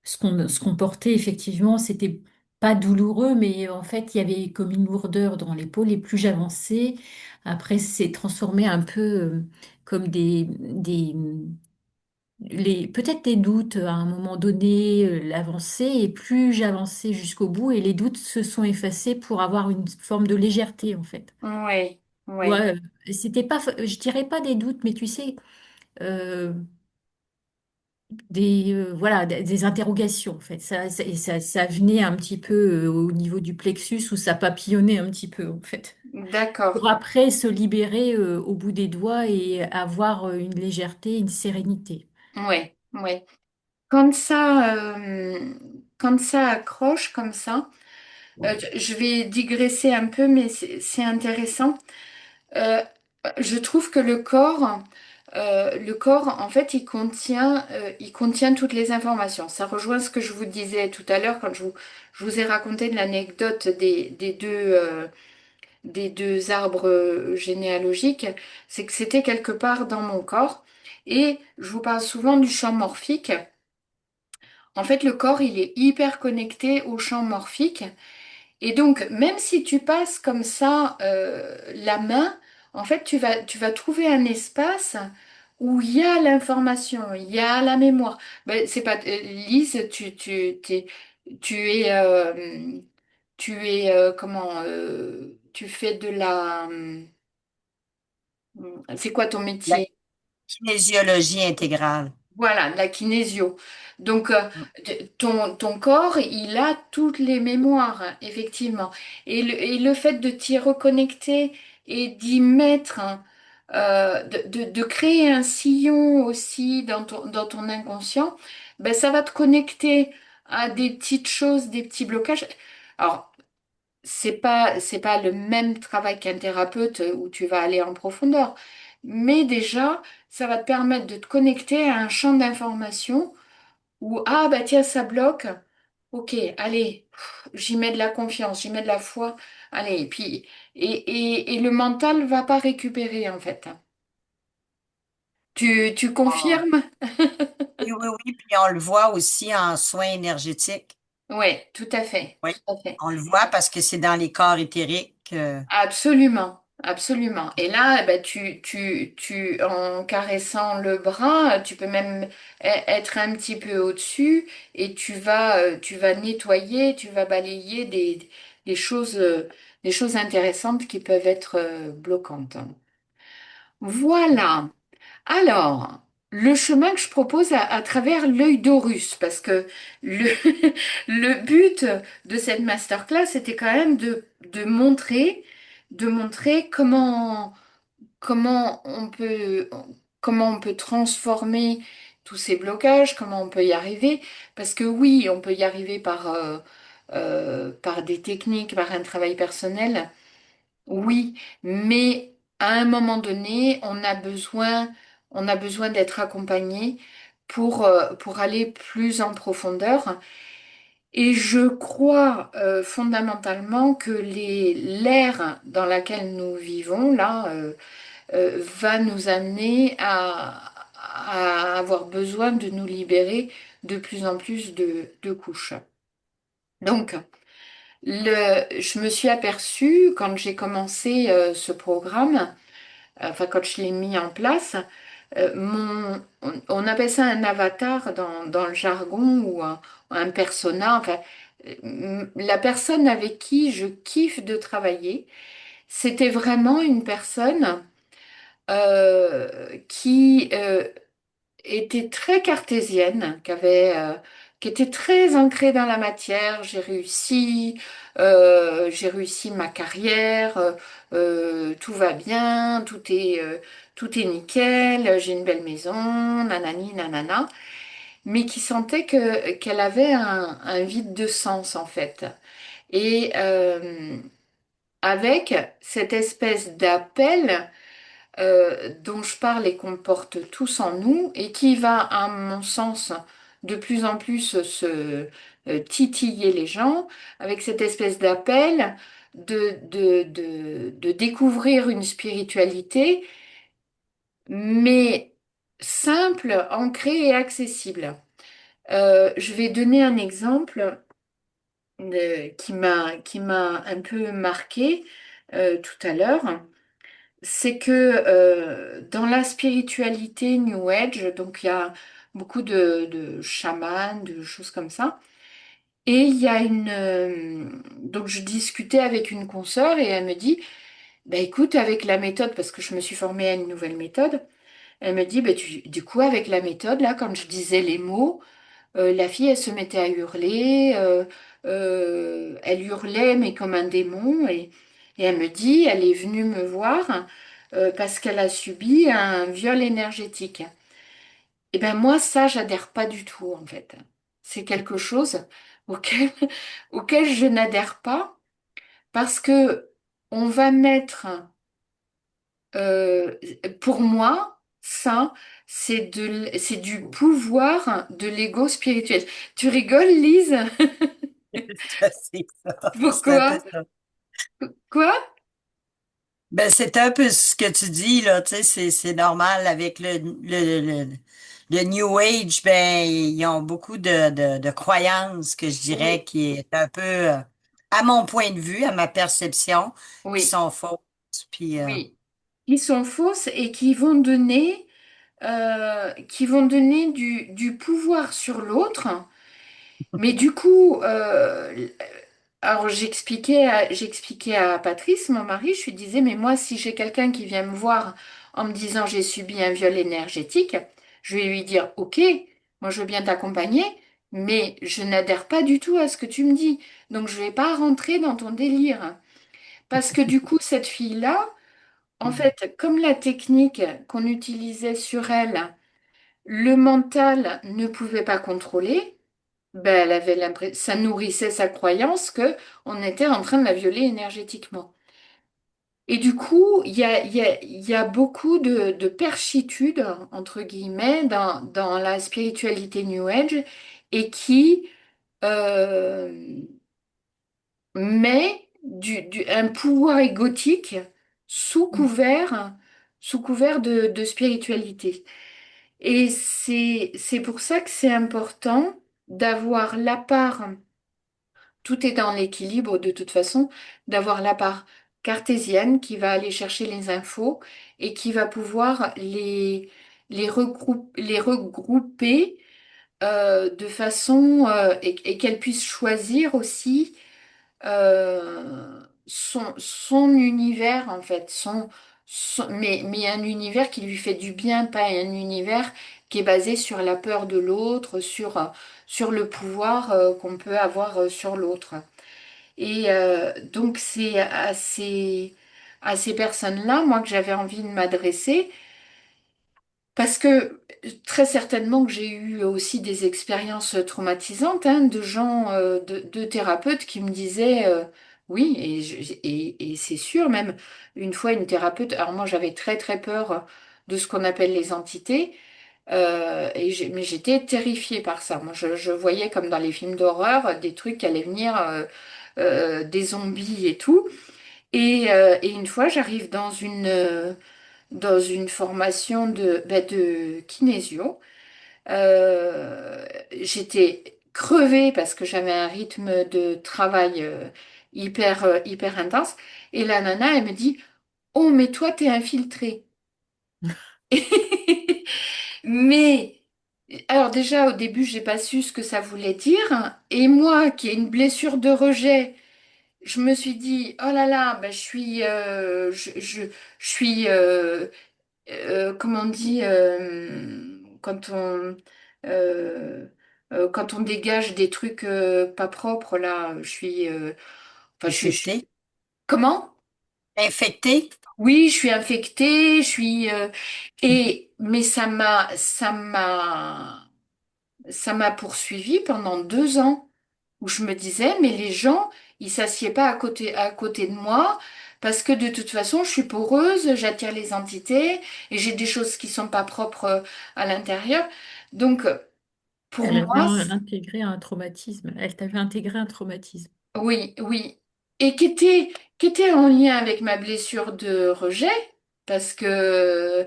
ce qu'on portait, effectivement, c'était pas douloureux, mais en fait, il y avait comme une lourdeur dans l'épaule. Et plus j'avançais, après, c'est transformé un peu comme peut-être des doutes à un moment donné, l'avancée. Et plus j'avançais jusqu'au bout, et les doutes se sont effacés pour avoir une forme de légèreté, en fait. Ouais, ouais, Ouais, c'était pas, je dirais pas des doutes, mais tu sais. euh, voilà, des interrogations en fait. Ça venait un petit peu au niveau du plexus où ça papillonnait un petit peu en fait. d'accord. Pour après se libérer au bout des doigts et avoir une légèreté, une sérénité. Ouais, ouais. Quand ça accroche comme ça, je vais digresser un peu, mais c'est intéressant. Euh, je trouve que le corps, en fait, il contient toutes les informations. Ça rejoint ce que je vous disais tout à l'heure quand je vous ai raconté de l'anecdote des deux arbres généalogiques. C'est que c'était quelque part dans mon corps. Et je vous parle souvent du champ morphique. En fait, le corps, il est hyper connecté au champ morphique. Et donc, même si tu passes comme ça la main, en fait, tu vas trouver un espace où il y a l'information, il y a la mémoire. Ben, c'est pas, Lise, tu es comment tu fais de la c'est quoi ton La métier? kinésiologie intégrale. Voilà, la kinésio. Donc, ton corps, il a toutes les mémoires, hein, effectivement. Et le fait de t'y reconnecter et d'y mettre, hein, de créer un sillon aussi dans ton inconscient, ben, ça va te connecter à des petites choses, des petits blocages. Alors, c'est pas le même travail qu'un thérapeute où tu vas aller en profondeur. Mais déjà, ça va te permettre de te connecter à un champ d'information où, ah bah tiens, ça bloque. Ok, allez, j'y mets de la confiance, j'y mets de la foi. Allez, et puis, et le mental va pas récupérer en fait. Tu Ah, confirmes? oui, oui, oui. Puis on le voit aussi en soins énergétiques. Oui, tout à fait, Oui. tout à fait. On le voit parce que c'est dans les corps éthériques. Absolument, absolument. Et là, eh ben, en caressant le bras, tu peux même être un petit peu au-dessus et tu vas nettoyer, tu vas balayer des choses intéressantes qui peuvent être bloquantes. Voilà. Alors, le chemin que je propose à travers l'œil d'Horus, parce que le, le but de cette masterclass, c'était quand même de montrer comment on peut transformer tous ces blocages, comment on peut y arriver. Parce que oui, on peut y arriver par des techniques, par un travail personnel. Oui, mais à un moment donné, on a besoin d'être accompagné pour aller plus en profondeur. Et je crois fondamentalement que l'ère dans laquelle nous vivons, là, va nous amener à avoir besoin de nous libérer de plus en plus de couches. Donc, je me suis aperçue quand j'ai commencé ce programme, enfin quand je l'ai mis en place, on appelle ça un avatar dans le jargon ou un persona. Enfin, la personne avec qui je kiffe de travailler, c'était vraiment une personne qui était très cartésienne, qui était très ancrée dans la matière. J'ai réussi ma carrière, tout va bien, tout est nickel, j'ai une belle maison, nanani, nanana, mais qui sentait qu'elle avait un vide de sens en fait. Et avec cette espèce d'appel dont je parle et qu'on porte tous en nous et qui va, à mon sens, de plus en plus se titiller les gens avec cette espèce d'appel de découvrir une spiritualité, mais simple, ancrée et accessible. Je vais donner un exemple qui m'a un peu marqué tout à l'heure. C'est que dans la spiritualité New Age, donc il y a beaucoup de chamans, de choses comme ça. Et il y a donc je discutais avec une consoeur et elle me dit, bah écoute, avec la méthode, parce que je me suis formée à une nouvelle méthode, elle me dit, bah, du coup, avec la méthode, là, quand je disais les mots, la fille, elle se mettait à hurler, elle hurlait, mais comme un démon. Et elle me dit, elle est venue me voir parce qu'elle a subi un viol énergétique. Et ben moi, ça, j'adhère pas du tout, en fait. C'est quelque chose auquel, auquel je n'adhère pas parce que on va mettre, euh, pour moi, ça, c'est du pouvoir de l'ego spirituel. Tu rigoles, Lise? C'est ça. C'est un peu Pourquoi? ça. Quoi? Ben, c'est un peu ce que tu dis, là, tu sais, c'est normal avec le New Age, ben, ils ont beaucoup de croyances que je dirais Oui, qui est un peu, à mon point de vue, à ma perception, qui oui, sont fausses. Puis, oui. Qui sont fausses et qui vont donner du pouvoir sur l'autre. Mais du coup, alors j'expliquais à Patrice, mon mari, je lui disais, mais moi, si j'ai quelqu'un qui vient me voir en me disant j'ai subi un viol énergétique, je vais lui dire, ok, moi je veux bien t'accompagner, mais je n'adhère pas du tout à ce que tu me dis. Donc je vais pas rentrer dans ton délire. Parce que du coup, cette fille-là, en fait, comme la technique qu'on utilisait sur elle, le mental ne pouvait pas contrôler, ben, elle avait l'impression, ça nourrissait sa croyance que on était en train de la violer énergétiquement. Et du coup, il y a beaucoup de perchitude, entre guillemets, dans la spiritualité New Age et qui euh, met un pouvoir égotique sous couvert, sous couvert de spiritualité. Et c'est pour ça que c'est important d'avoir la part, tout est dans l'équilibre de toute façon, d'avoir la part cartésienne qui va aller chercher les infos et qui va pouvoir les regrouper de façon et qu'elle puisse choisir aussi son univers en fait, mais un univers qui lui fait du bien, pas un univers qui est basé sur la peur de l'autre, sur le pouvoir qu'on peut avoir sur l'autre. Et donc c'est à ces personnes-là, moi, que j'avais envie de m'adresser. Parce que très certainement que j'ai eu aussi des expériences traumatisantes hein, de gens, de thérapeutes qui me disaient oui, et c'est sûr, même une fois une thérapeute, alors moi j'avais très très peur de ce qu'on appelle les entités, mais j'étais terrifiée par ça. Moi je voyais comme dans les films d'horreur des trucs qui allaient venir, des zombies et tout. Et une fois j'arrive dans une formation de kinésio. J'étais crevée parce que j'avais un rythme de travail hyper intense. Et la nana, elle me dit, oh, mais toi, t'es infiltrée. Mais, alors déjà, au début, j'ai pas su ce que ça voulait dire. Et moi, qui ai une blessure de rejet, je me suis dit, oh là là, ben, je suis comment on dit, euh, quand on dégage des trucs pas propres, là, enfin, infecté. comment? Infecté? Oui, je suis infectée, mais ça m'a poursuivie pendant 2 ans où je me disais, mais les gens, ils s'assiedent pas à côté de moi parce que de toute façon, je suis poreuse, j'attire les entités et j'ai des choses qui sont pas propres à l'intérieur. Donc, pour Elle avait moi, intégré un traumatisme. Elle t'avait intégré un traumatisme. oui, oui. Et qui était en lien avec ma blessure de rejet parce que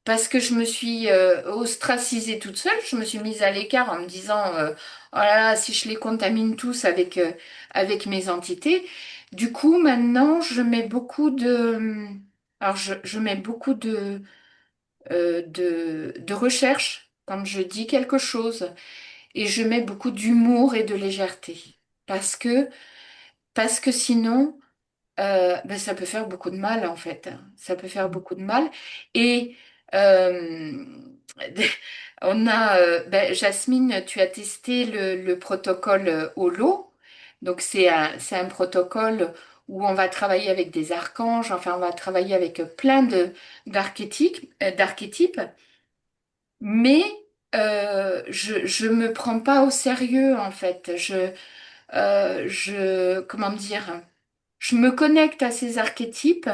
je me suis ostracisée toute seule, je me suis mise à l'écart en me disant oh là là, si je les contamine tous avec mes entités. Du coup, maintenant, je mets beaucoup alors je mets beaucoup de recherche quand je dis quelque chose et je mets beaucoup d'humour et de légèreté parce que sinon ben, ça peut faire beaucoup de mal en fait. Ça peut faire beaucoup de mal. Et euh, ben, Jasmine, tu as testé le protocole Holo. Donc c'est un protocole où on va travailler avec des archanges, enfin on va travailler avec plein d'archétypes, mais je me prends pas au sérieux en fait. Comment dire? Je me connecte à ces archétypes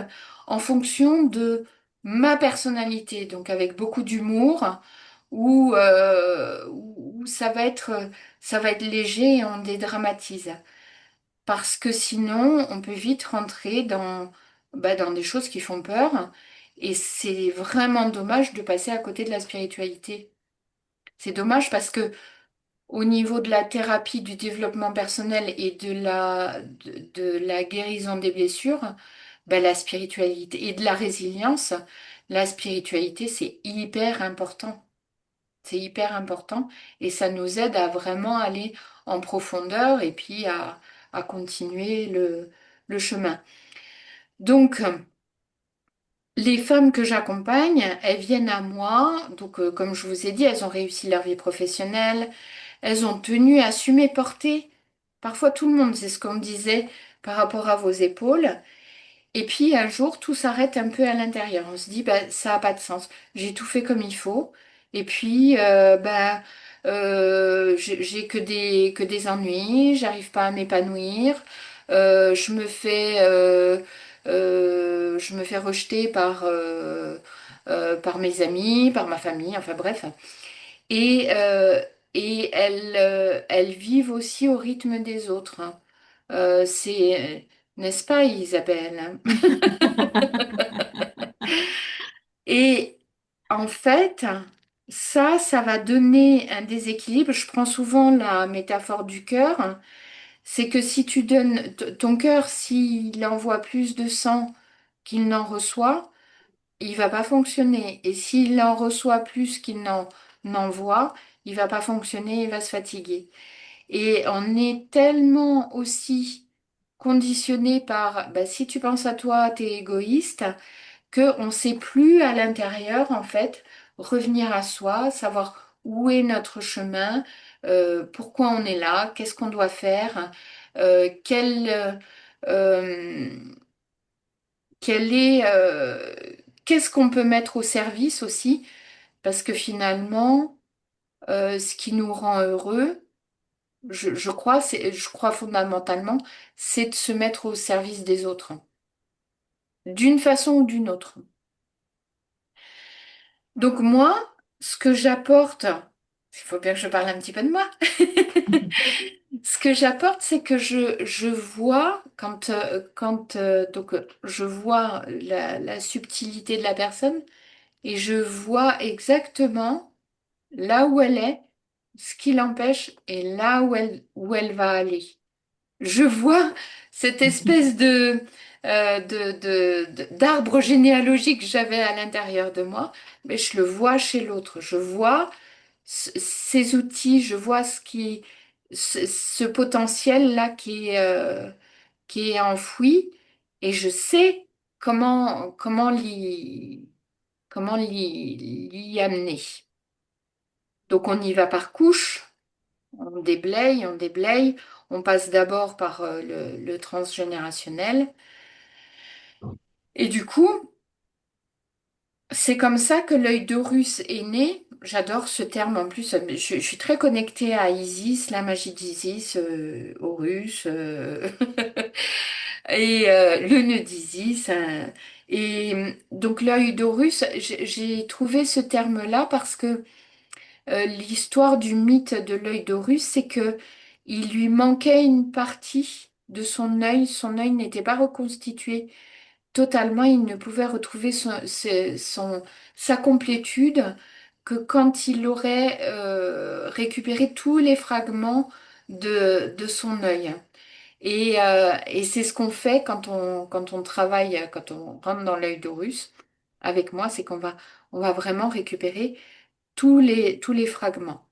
en fonction de ma personnalité, donc avec beaucoup d'humour, où ça va être léger et on dédramatise. Parce que sinon, on peut vite rentrer bah, dans des choses qui font peur. Et c'est vraiment dommage de passer à côté de la spiritualité. C'est dommage parce que au niveau de la thérapie, du développement personnel et de la guérison des blessures, bah, la spiritualité et de la résilience, la spiritualité, c'est hyper important. C'est hyper important et ça nous aide à vraiment aller en profondeur et puis à continuer le chemin. Donc, les femmes que j'accompagne, elles viennent à moi. Donc, comme je vous ai dit, elles ont réussi leur vie professionnelle, elles ont tenu à assumer porter. Parfois, tout le monde, c'est ce qu'on me disait par rapport à vos épaules. Et puis un jour, tout s'arrête un peu à l'intérieur. On se dit, bah, ça n'a pas de sens. J'ai tout fait comme il faut. Et puis, j'ai que des ennuis. J'arrive pas à m'épanouir. Je me fais rejeter par mes amis, par ma famille. Enfin bref. Et, euh, et elles vivent aussi au rythme des autres, hein. N'est-ce pas, Isabelle? Et en fait, ça va donner un déséquilibre. Je prends souvent la métaphore du cœur. C'est que si tu donnes ton cœur, s'il envoie plus de sang qu'il n'en reçoit, il va pas fonctionner. Et s'il en reçoit plus qu'il n'en envoie, il va pas fonctionner, il va se fatiguer. Et on est tellement aussi conditionné par, bah, si tu penses à toi, t'es égoïste qu'on ne sait plus à l'intérieur, en fait, revenir à soi, savoir où est notre chemin, pourquoi on est là, qu'est-ce qu'on doit faire, euh, quel, euh, euh, quel est, qu'est-ce qu'on peut mettre au service aussi, parce que finalement, ce qui nous rend heureux, je crois fondamentalement, c'est de se mettre au service des autres, d'une façon ou d'une autre. Donc moi, ce que j'apporte, il faut bien que je parle un petit peu de moi. Ce que j'apporte, c'est que je vois je vois la subtilité de la personne et je vois exactement là où elle est, ce qui l'empêche et là où elle va aller. Je vois cette espèce d'arbre généalogique que j'avais à l'intérieur de moi, mais je le vois chez l'autre. Je vois ces outils, je vois ce potentiel-là qui est enfoui, et je sais comment l'y amener. Donc on y va par couche. On déblaye, on passe d'abord par le transgénérationnel. Et du coup, c'est comme ça que l'œil d'Horus est né. J'adore ce terme en plus. Je suis très connectée à Isis, la magie d'Isis, Horus, et le nœud d'Isis, hein. Et donc l'œil d'Horus, j'ai trouvé ce terme-là parce que l'histoire du mythe de l'œil d'Horus, c'est que il lui manquait une partie de son œil. Son œil n'était pas reconstitué totalement. Il ne pouvait retrouver sa complétude que quand il aurait récupéré tous les fragments de son œil. Et c'est ce qu'on fait quand on travaille, quand on rentre dans l'œil d'Horus. Avec moi, c'est on va vraiment récupérer tous les fragments.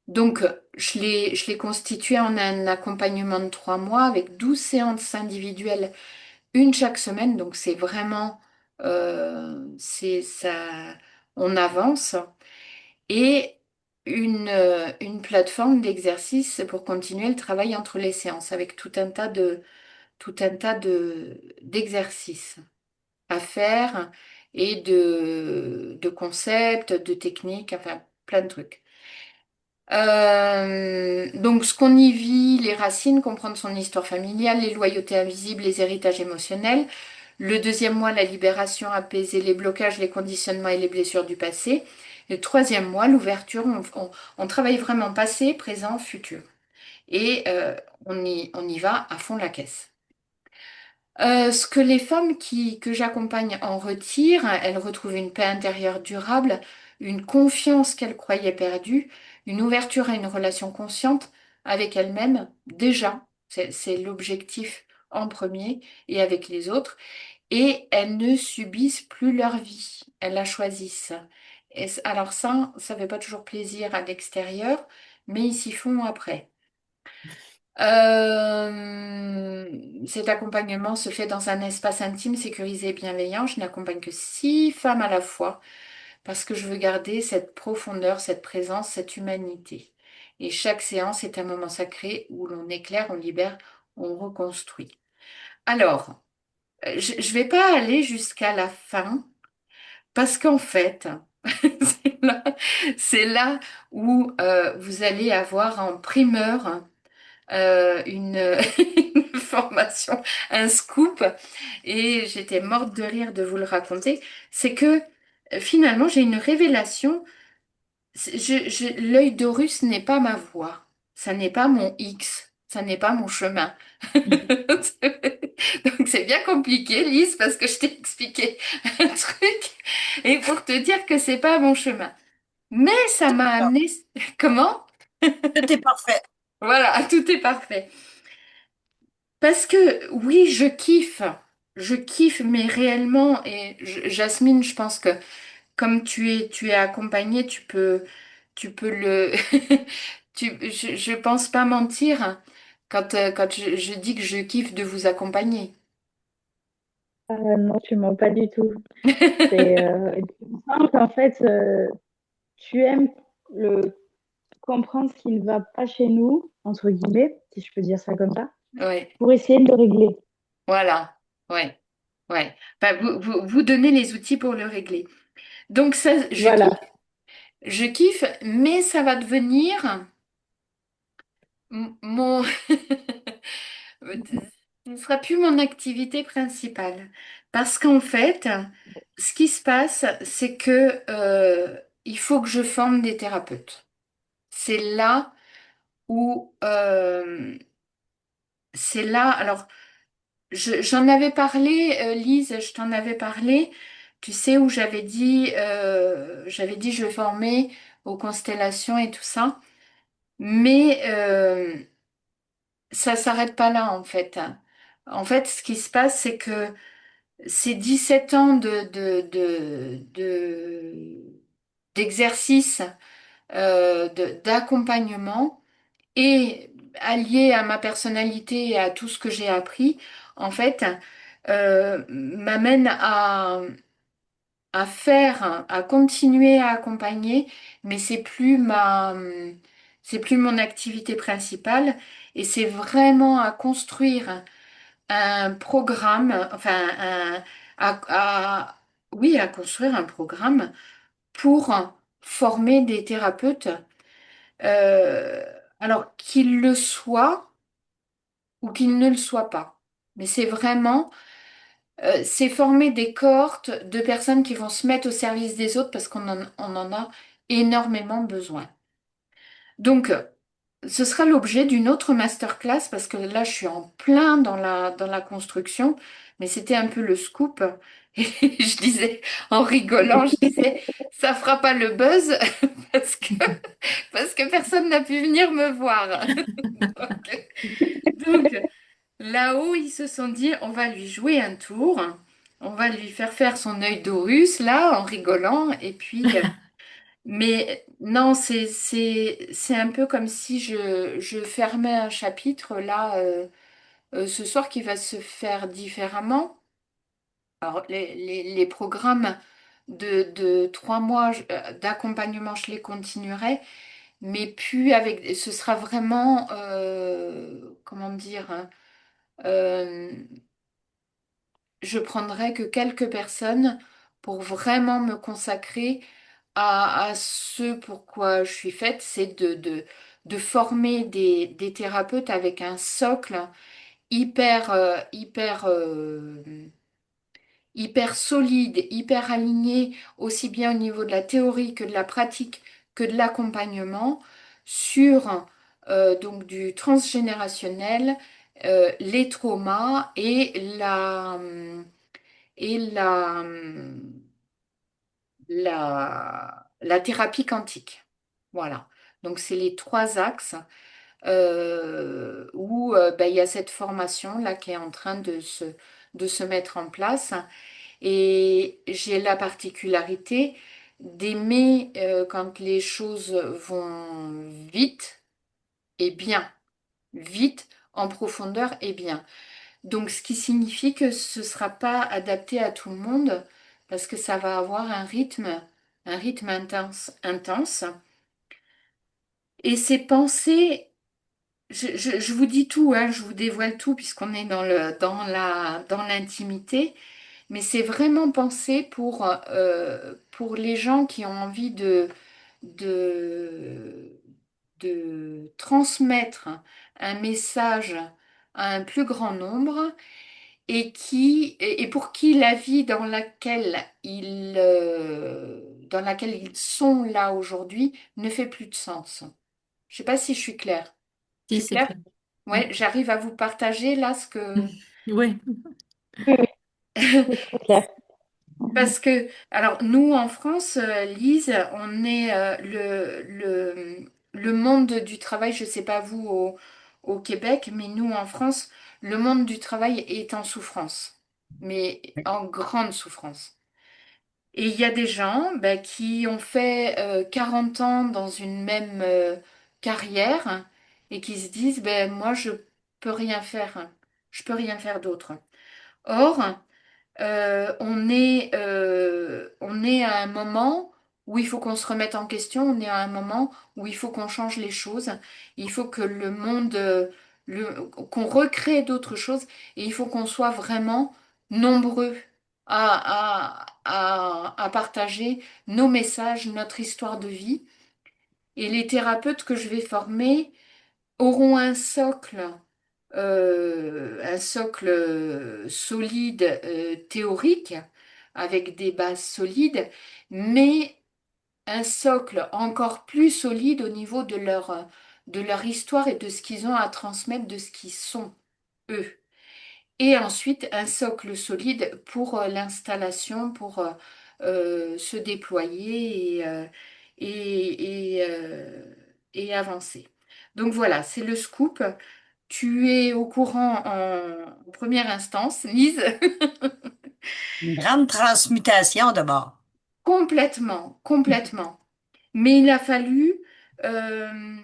Donc, je l'ai constitué en un accompagnement de 3 mois avec 12 séances individuelles, une chaque semaine. Donc, c'est vraiment, c'est ça, on avance. Et une plateforme d'exercice pour continuer le travail entre les séances avec tout un tas d'exercices à faire et de concepts, de techniques, enfin, plein de trucs. Donc, ce qu'on y vit, les racines, comprendre son histoire familiale, les loyautés invisibles, les héritages émotionnels. Le deuxième mois, la libération, apaiser les blocages, les conditionnements et les blessures du passé. Le troisième mois, l'ouverture, on travaille vraiment passé, présent, futur. Et on y va à fond la caisse. Ce que les femmes que j'accompagne en retirent, elles retrouvent une paix intérieure durable, une confiance qu'elles croyaient perdue, une ouverture à une relation consciente avec elles-mêmes, déjà, c'est l'objectif en premier, et avec les autres, et elles ne subissent plus leur vie, elles la choisissent. Alors ça fait pas toujours plaisir à l'extérieur, mais ils s'y font après. Cet accompagnement se fait dans un espace intime, sécurisé et bienveillant. Je n'accompagne que 6 femmes à la fois parce que je veux garder cette profondeur, cette présence, cette humanité. Et chaque séance est un moment sacré où l'on éclaire, on libère, on reconstruit. Alors, je ne vais pas aller jusqu'à la fin parce qu'en fait, c'est là, c'est là où vous allez avoir en primeur une, une formation, un scoop, et j'étais morte de rire de vous le raconter, c'est que finalement j'ai une révélation. L'œil d'Horus n'est pas ma voie, ça n'est pas mon X, ça n'est pas mon chemin. Donc c'est bien compliqué, Lise, parce que je t'ai expliqué un truc, et pour te dire que c'est pas mon chemin. Mais ça m'a amené... Comment? Tout est parfait. Voilà, tout est parfait. Parce que oui, je kiffe, mais réellement, et Jasmine, je pense que comme tu es accompagnée, tu peux le, je pense pas mentir quand je dis que je kiffe de vous accompagner. Non, tu mens pas du tout. C'est simple, en fait, tu aimes le, comprendre ce qui ne va pas chez nous, entre guillemets, si je peux dire ça comme ça, Ouais, pour essayer de le régler. voilà, ouais, ouais. Enfin, vous donnez les outils pour le régler. Donc ça, Voilà. je kiffe, mais ça va devenir mon ce ne sera plus mon activité principale. Parce qu'en fait, ce qui se passe, c'est que il faut que je forme des thérapeutes. C'est là où c'est là. Alors, j'en avais parlé, Lise, je t'en avais parlé. Tu sais où j'avais dit je vais former aux constellations et tout ça. Mais ça s'arrête pas là en fait. En fait, ce qui se passe, c'est que ces 17 ans d'exercice, d'accompagnement et allié à ma personnalité et à tout ce que j'ai appris, en fait, m'amène à continuer à accompagner, mais c'est plus mon activité principale et c'est vraiment à construire un programme, enfin, à, à- oui, à construire un programme pour former des thérapeutes, euh, alors qu'ils le soient ou qu'ils ne le soient pas. Mais c'est vraiment, c'est former des cohortes de personnes qui vont se mettre au service des autres parce on en a énormément besoin. Donc, ce sera l'objet d'une autre masterclass parce que là, je suis en plein dans la construction, mais c'était un peu le scoop. Et je disais, en rigolant, je disais, ça fera pas le buzz parce que, parce que personne n'a pu venir me voir. Donc, là-haut, ils se sont dit, on va lui jouer un tour, on va lui faire son œil d'Horus, là, en rigolant, et puis... Mais non, c'est un peu comme si je fermais un chapitre là ce soir qui va se faire différemment. Alors les programmes de 3 mois d'accompagnement, je les continuerai, mais puis avec ce sera vraiment comment dire hein, euh, je prendrai que quelques personnes pour vraiment me consacrer à ce pourquoi je suis faite, c'est de former des thérapeutes avec un socle hyper solide, hyper aligné, aussi bien au niveau de la théorie que de la pratique, que de l'accompagnement, sur donc du transgénérationnel, les traumas et la thérapie quantique. Voilà. Donc, c'est les trois axes où ben, il y a cette formation-là qui est en train de se mettre en place. Et j'ai la particularité d'aimer quand les choses vont vite et bien, vite, en profondeur et bien. Donc, ce qui signifie que ce ne sera pas adapté à tout le monde parce que ça va avoir un rythme intense, intense. Et ces pensées, je vous dis tout, hein, je vous dévoile tout puisqu'on est dans l'intimité, mais c'est vraiment pensé pour les gens qui ont envie de, de transmettre un message à un plus grand nombre et pour qui la vie dans laquelle ils sont là aujourd'hui ne fait plus de sens. Je ne sais pas si je suis claire. Je Si, suis c'est claire? clair. Mm. Ouais, j'arrive à vous partager là ce que... Ouais. Oui, oui, c'est très clair. Parce que, alors nous en France, Lise, on est le monde du travail, je ne sais pas vous au Québec, mais nous en France, le monde du travail est en souffrance, mais en grande souffrance. Et il y a des gens ben, qui ont fait 40 ans dans une même carrière et qui se disent, ben, moi, je peux rien faire, je peux rien faire d'autre. Or, on est à un moment où il faut qu'on se remette en question, on est à un moment où il faut qu'on change les choses, il faut que le monde, qu'on recrée d'autres choses, et il faut qu'on soit vraiment nombreux à partager nos messages, notre histoire de vie. Et les thérapeutes que je vais former auront un socle solide, théorique, avec des bases solides, mais un socle encore plus solide au niveau de leur histoire et de ce qu'ils ont à transmettre, de ce qu'ils sont, eux. Et ensuite, un socle solide pour l'installation, pour se déployer et avancer. Donc voilà, c'est le scoop. Tu es au courant en première instance, Lise, Une grande transmutation d'abord. complètement, complètement. Mais euh,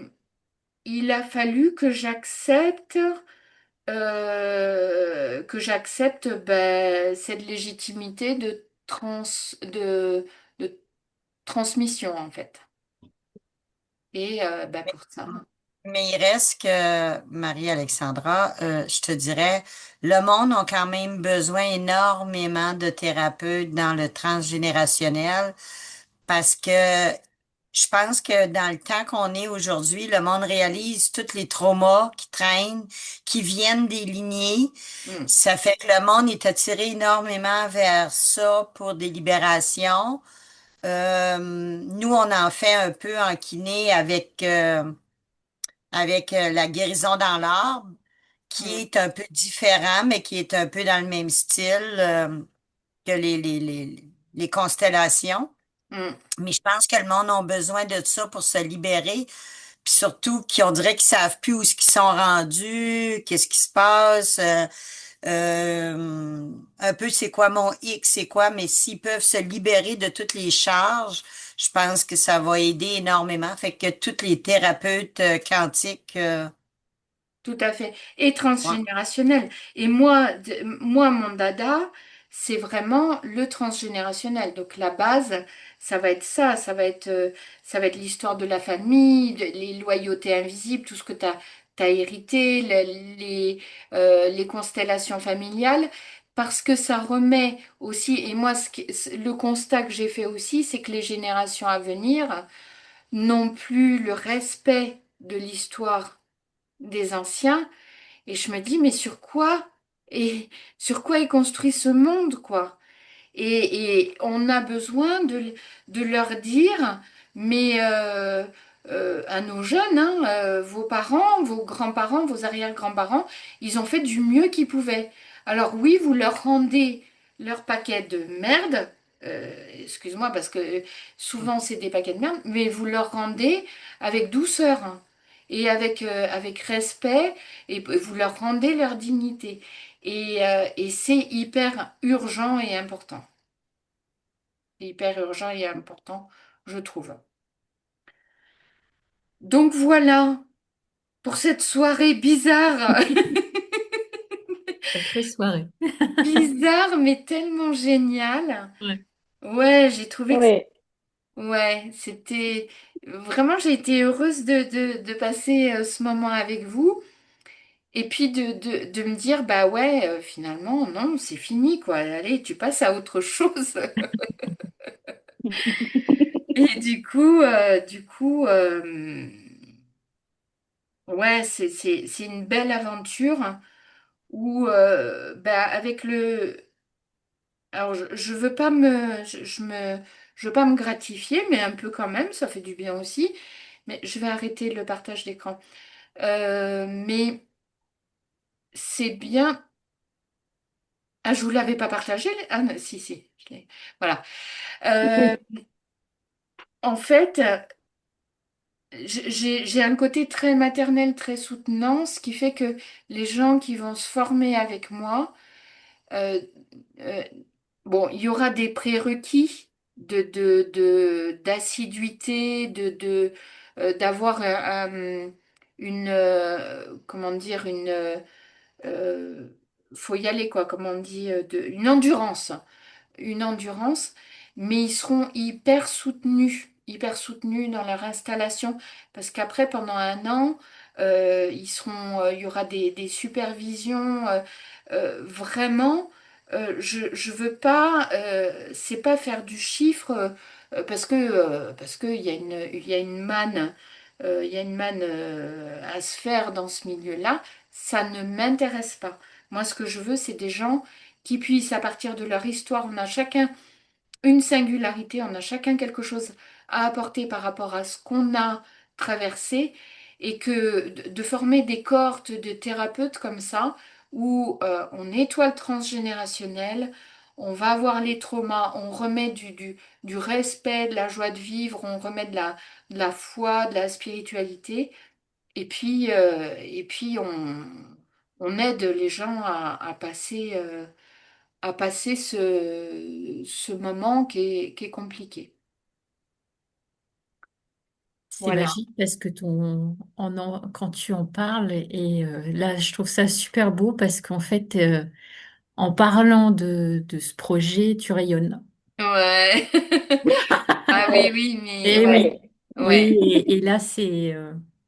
il a fallu que j'accepte ben, cette légitimité de transmission en fait. Et ben, pour ça. Mais il reste que, Marie-Alexandra, je te dirais, le monde a quand même besoin énormément de thérapeutes dans le transgénérationnel parce que je pense que dans le temps qu'on est aujourd'hui, le monde réalise tous les traumas qui traînent, qui viennent des lignées. Hmm, Ça fait que le monde est attiré énormément vers ça pour des libérations. Nous, on en fait un peu en kiné avec la guérison dans l'arbre, qui hmm, est un peu différent, mais qui est un peu dans le même style que les constellations. hmm. Mais je pense que le monde a besoin de ça pour se libérer, puis surtout qu'on dirait qu'ils savent plus où ce qu'ils sont rendus, qu'est-ce qui se passe, un peu c'est quoi mon X, c'est quoi, mais s'ils peuvent se libérer de toutes les charges, je pense que ça va aider énormément. Fait que toutes les thérapeutes quantiques, Tout à fait. Et ouais. transgénérationnel. Et moi, mon dada, c'est vraiment le transgénérationnel. Donc la base, ça va être ça. Ça va être l'histoire de la famille, les loyautés invisibles, tout ce que tu as hérité, les constellations familiales. Parce que ça remet aussi, et moi, le constat que j'ai fait aussi, c'est que les générations à venir n'ont plus le respect de l'histoire des anciens et je me dis mais sur quoi est construit ce monde quoi et on a besoin de leur dire mais à nos jeunes, hein, vos parents, vos grands-parents, vos arrière-grands-parents, ils ont fait du mieux qu'ils pouvaient. Alors oui, vous leur rendez leur paquet de merde, excuse-moi parce que souvent c'est des paquets de merde, mais vous leur rendez avec douceur, hein, et avec respect, et vous leur rendez leur dignité. Et c'est hyper urgent et important. Hyper urgent et important, je trouve. Donc voilà pour cette soirée bizarre, Sacrée soirée. bizarre mais tellement géniale. Ouais. Ouais, j'ai trouvé que Oui, ouais, c'était vraiment j'ai été heureuse de passer ce moment avec vous et puis de me dire bah ouais finalement non c'est fini quoi. Allez tu passes à autre chose. Et ouais c'est une belle aventure où bah avec le alors, je veux pas je veux pas me gratifier, mais un peu quand même, ça fait du bien aussi. Mais je vais arrêter le partage d'écran. Mais c'est bien. Ah, je vous l'avais pas partagé? Ah, non, si, si. Voilà. Euh, si. en fait, j'ai un côté très maternel, très soutenant, ce qui fait que les gens qui vont se former avec moi, euh, euh, bon, il y aura des prérequis d'assiduité, d'avoir comment dire, euh, faut y aller, quoi, comme on dit, une endurance, mais ils seront hyper soutenus dans leur installation, parce qu'après, pendant un an, il y aura des supervisions, vraiment. Je veux pas, c'est pas faire du chiffre parce que il y a une manne, il y a une manne à se faire dans ce milieu-là. Ça ne m'intéresse pas. Moi, ce que je veux, c'est des gens qui puissent, à partir de leur histoire, on a chacun une singularité, on a chacun quelque chose à apporter par rapport à ce qu'on a traversé, et que de former des cohortes de thérapeutes comme ça, où on nettoie le transgénérationnel, on va voir les traumas, on remet du respect, de la joie de vivre, on remet de la foi, de la spiritualité, et puis on aide les gens à passer ce moment qui est compliqué. C'est Voilà. magique parce que quand tu en parles, et là, je trouve ça super beau parce qu'en fait, en parlant de ce projet, tu rayonnes. Ouais. Ah oui, Ouais, oui, mais Et ouais, oui, ouais. oui, ouais, et là, c'est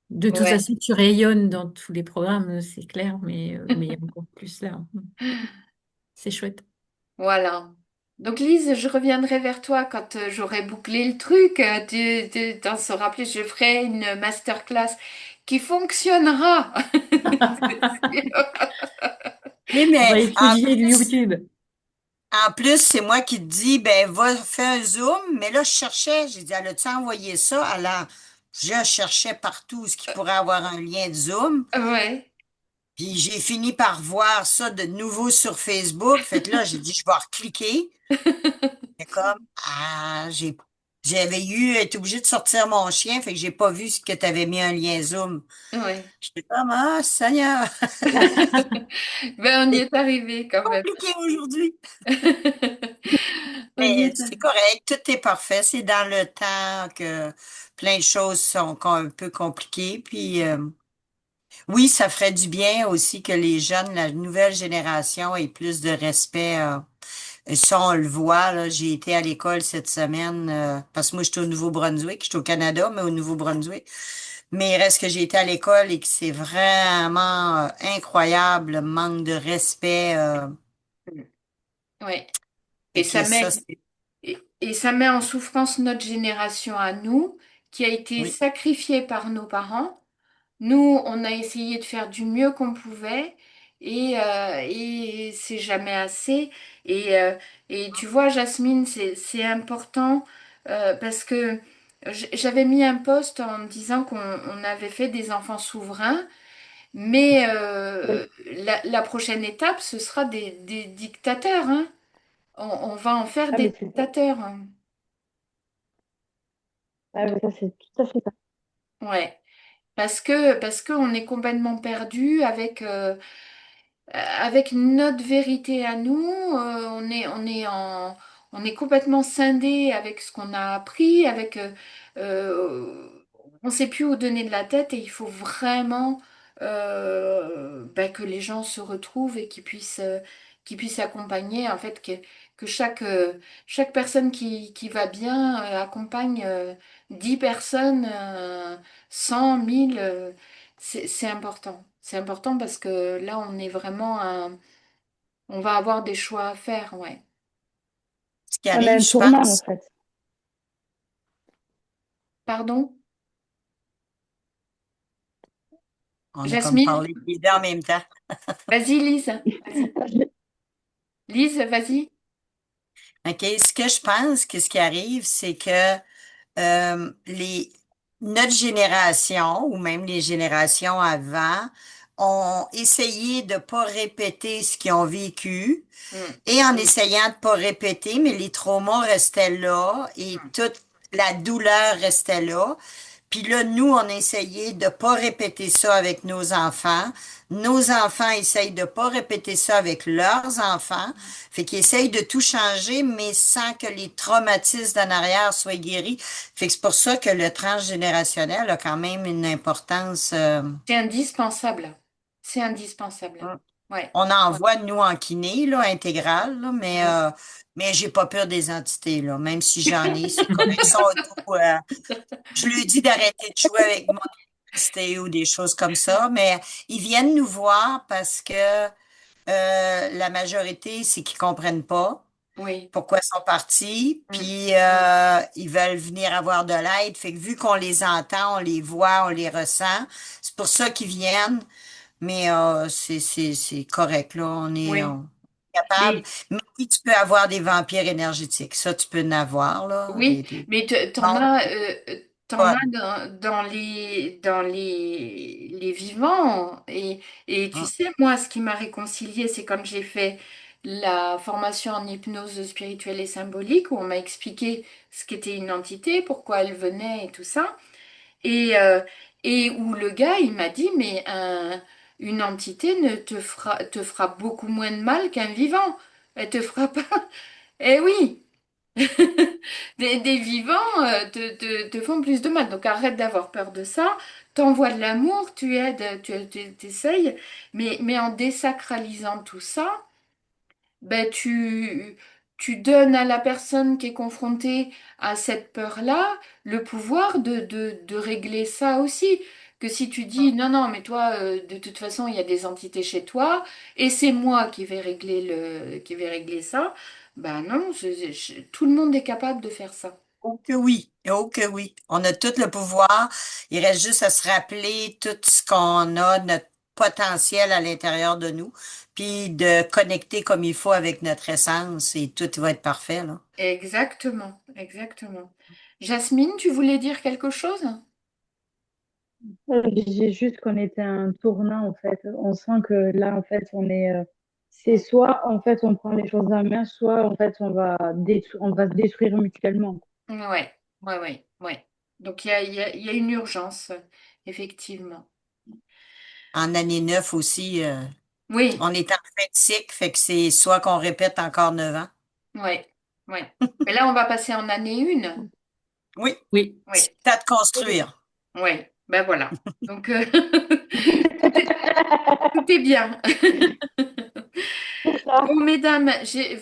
de toute ouais. façon, tu rayonnes dans tous les programmes, c'est clair, mais encore plus là. C'est chouette. Voilà. Donc Lise, je reviendrai vers toi quand j'aurai bouclé le truc. Tu t'en sauras plus. Je ferai une masterclass qui fonctionnera. C'est sûr. Oui, On mais va étudier le YouTube. en plus, c'est moi qui te dis, ben, va faire un Zoom. Mais là, je cherchais, j'ai dit, elle a-tu envoyé ça? Alors, je cherchais partout ce qui pourrait avoir un lien de Zoom. Ouais. Puis j'ai fini par voir ça de nouveau sur Facebook. Fait que là, j'ai dit, je vais recliquer. C'est comme, j'avais été obligée de sortir mon chien, fait que j'ai pas vu ce que tu avais mis un lien Zoom. Ouais. J'étais comme, ah, Seigneur, Ben, on y c'est est arrivé quand même. compliqué aujourd'hui. On y Mais est c'est arrivé. correct, tout est parfait. C'est dans le temps que plein de choses sont un peu compliquées. Puis oui, ça ferait du bien aussi que les jeunes, la nouvelle génération, aient plus de respect. Ça, on le voit, là. J'ai été à l'école cette semaine, parce que moi, j'étais au Nouveau-Brunswick. J'étais au Canada, mais au Nouveau-Brunswick. Mais il reste que j'ai été à l'école et que c'est vraiment incroyable, le manque de respect. Ouais. Et Et que ça ça, met c'est... et ça met en souffrance notre génération à nous, qui a été Oui. sacrifiée par nos parents. Nous, on a essayé de faire du mieux qu'on pouvait, et c'est jamais assez. Et, euh, et tu vois, Jasmine, c'est important parce que J'avais mis un post en me disant qu'on avait fait des enfants souverains, mais Oui. la prochaine étape, ce sera des dictateurs, hein. On va en faire Ah, des mais c'est ça. dictateurs, hein. Ah, mais ça, c'est tout à fait ça. Ouais. Parce que on est complètement perdu avec notre vérité à nous. On est complètement scindé avec ce qu'on a appris, euh, on ne sait plus où donner de la tête et il faut vraiment que les gens se retrouvent et qu'ils puissent accompagner, en fait, que chaque personne qui va bien accompagne 10 personnes, 100, 1000. C'est important. C'est important parce que là, on va avoir des choix à faire, ouais. Ce qui On a arrive, un je tournant, en pense, fait. Pardon? on a comme Jasmine? parlé les deux en même temps. Vas-y, Lise. Vas-y. Lise, vas-y. OK? Ce que je pense que ce qui arrive, c'est que les, notre génération ou même les générations avant ont essayé de pas répéter ce qu'ils ont vécu Mm, et en essayant de pas répéter, mais les traumas restaient là et mm. toute la douleur restait là. Puis là, nous, on a essayé de pas répéter ça avec nos enfants. Nos enfants essayent de pas répéter ça avec leurs enfants. Fait qu'ils essayent de tout changer, mais sans que les traumatismes d'en arrière soient guéris. Fait que c'est pour ça que le transgénérationnel a quand même une importance. C'est indispensable. C'est indispensable. Ouais. On en voit, nous, en kiné, là, intégrale, là, Mm. mais j'ai pas peur des entités, là. Même si j'en ai, c'est correction auto. Je lui dis d'arrêter de jouer avec mon électricité ou des choses comme ça, mais ils viennent nous voir parce que la majorité, c'est qu'ils comprennent pas Oui. pourquoi ils sont partis, Mm. puis ils veulent venir avoir de l'aide. Fait que vu qu'on les entend, on les voit, on les ressent, c'est pour ça qu'ils viennent. Mais c'est correct, là. Oui. On est capable. Mais Mais oui, tu peux avoir des vampires énergétiques. Ça, tu peux en avoir, là. oui, mais Bon, t'en pas- as dans les vivants. Et tu hein. sais, moi, ce qui m'a réconciliée, c'est quand j'ai fait la formation en hypnose spirituelle et symbolique, où on m'a expliqué ce qu'était une entité, pourquoi elle venait et tout ça. Et, euh, et où le gars, il m'a dit, mais une entité ne te fera beaucoup moins de mal qu'un vivant. Elle te fera pas. Eh oui! Des vivants te font plus de mal. Donc arrête d'avoir peur de ça. T'envoies de l'amour, tu aides, t'essayes, mais en désacralisant tout ça, ben tu donnes à la personne qui est confrontée à cette peur-là le pouvoir de régler ça aussi. Que si tu dis non, non, mais toi, de toute façon, il y a des entités chez toi et c'est moi qui vais régler ça, ben non, tout le monde est capable de faire ça. Oh que oui, oh que oui. On a tout le pouvoir. Il reste juste à se rappeler tout ce qu'on a, notre potentiel à l'intérieur de nous, puis de connecter comme il faut avec notre essence et tout va être parfait, là. Exactement, exactement. Jasmine, tu voulais dire quelque chose? J'ai juste qu'on était à un tournant, en fait. On sent que là, en fait, c'est soit, en fait, on prend les choses en main, soit, en fait, on va se détruire mutuellement. Ouais, ouais, ouais, ouais. Donc il y a une urgence, effectivement. En année 9 aussi, Oui, on est en fin de cycle, fait que c'est soit qu'on répète encore 9 ans. ouais, ouais. Mais là, on va passer en année une. Oui, Oui. c'est Oui, le temps de construire. oui. Ben voilà. Donc tout est, tout est bien. C'est ça. Bon, mesdames, j'ai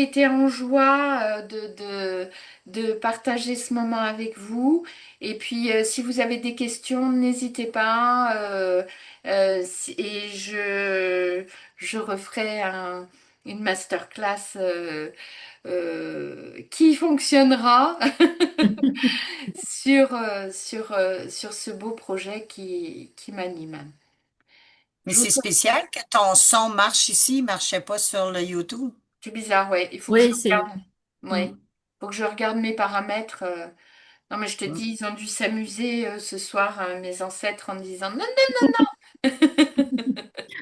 été en joie de partager ce moment avec vous. Et puis, si vous avez des questions, n'hésitez pas. Et je referai une masterclass qui fonctionnera sur ce beau projet qui m'anime. Mais Je vous c'est souhaite- spécial que ton son marche ici, il marchait pas sur le YouTube. C'est bizarre, ouais. Il faut que je Oui, c'est. regarde. Ouais. Mm. Faut que je regarde mes paramètres. Non, mais je te Mm. dis, ils ont dû s'amuser ce soir, mes ancêtres, en disant non, non.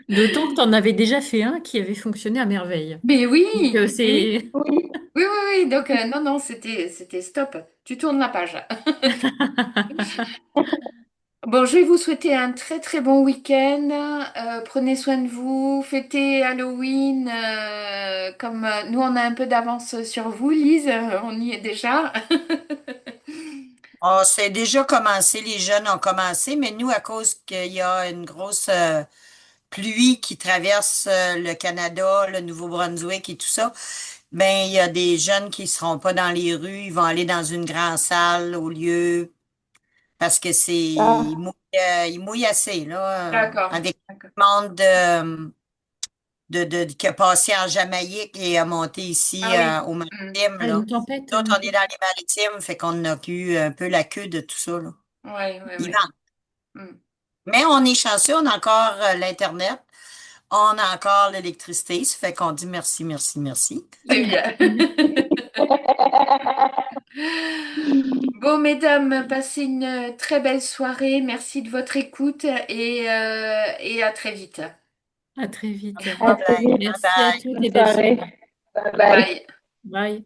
D'autant que tu en avais déjà fait un qui avait fonctionné à merveille. Mais Donc, oui, mais oui, c'est... Oui, oui, oui, oui. Donc, non, non, c'était stop. Tu tournes la page. Bon, je vais vous souhaiter un très très bon week-end. Prenez soin de vous. Fêtez Halloween. Comme nous, on a un peu d'avance sur vous, Lise. On y est déjà. Oh, c'est déjà commencé, les jeunes ont commencé, mais nous, à cause qu'il y a une grosse pluie qui traverse le Canada, le Nouveau-Brunswick et tout ça, ben il y a des jeunes qui seront pas dans les rues, ils vont aller dans une grande salle au lieu parce que ah, il mouille assez là, D'accord. avec D'accord. le monde qui a passé en Jamaïque et a monté ici Ah oui. au Mm. maritime Ah, là. une tempête. Nous autres, on est dans les maritimes, fait qu'on a eu un peu la queue de tout ça là. Ouais, ouais, Ils ouais. vendent. Mm. Mais on est chanceux, on a encore l'Internet, on a encore l'électricité, ça fait qu'on dit merci, merci, merci. C'est bien. Bon, mesdames, passez une très belle soirée. Merci de votre écoute et à très vite. À très vite. Pas de à très problème. vite. Bye Merci à bye. toutes Bonne et belle soirée. soirée. Bye bye. Bye. Bye.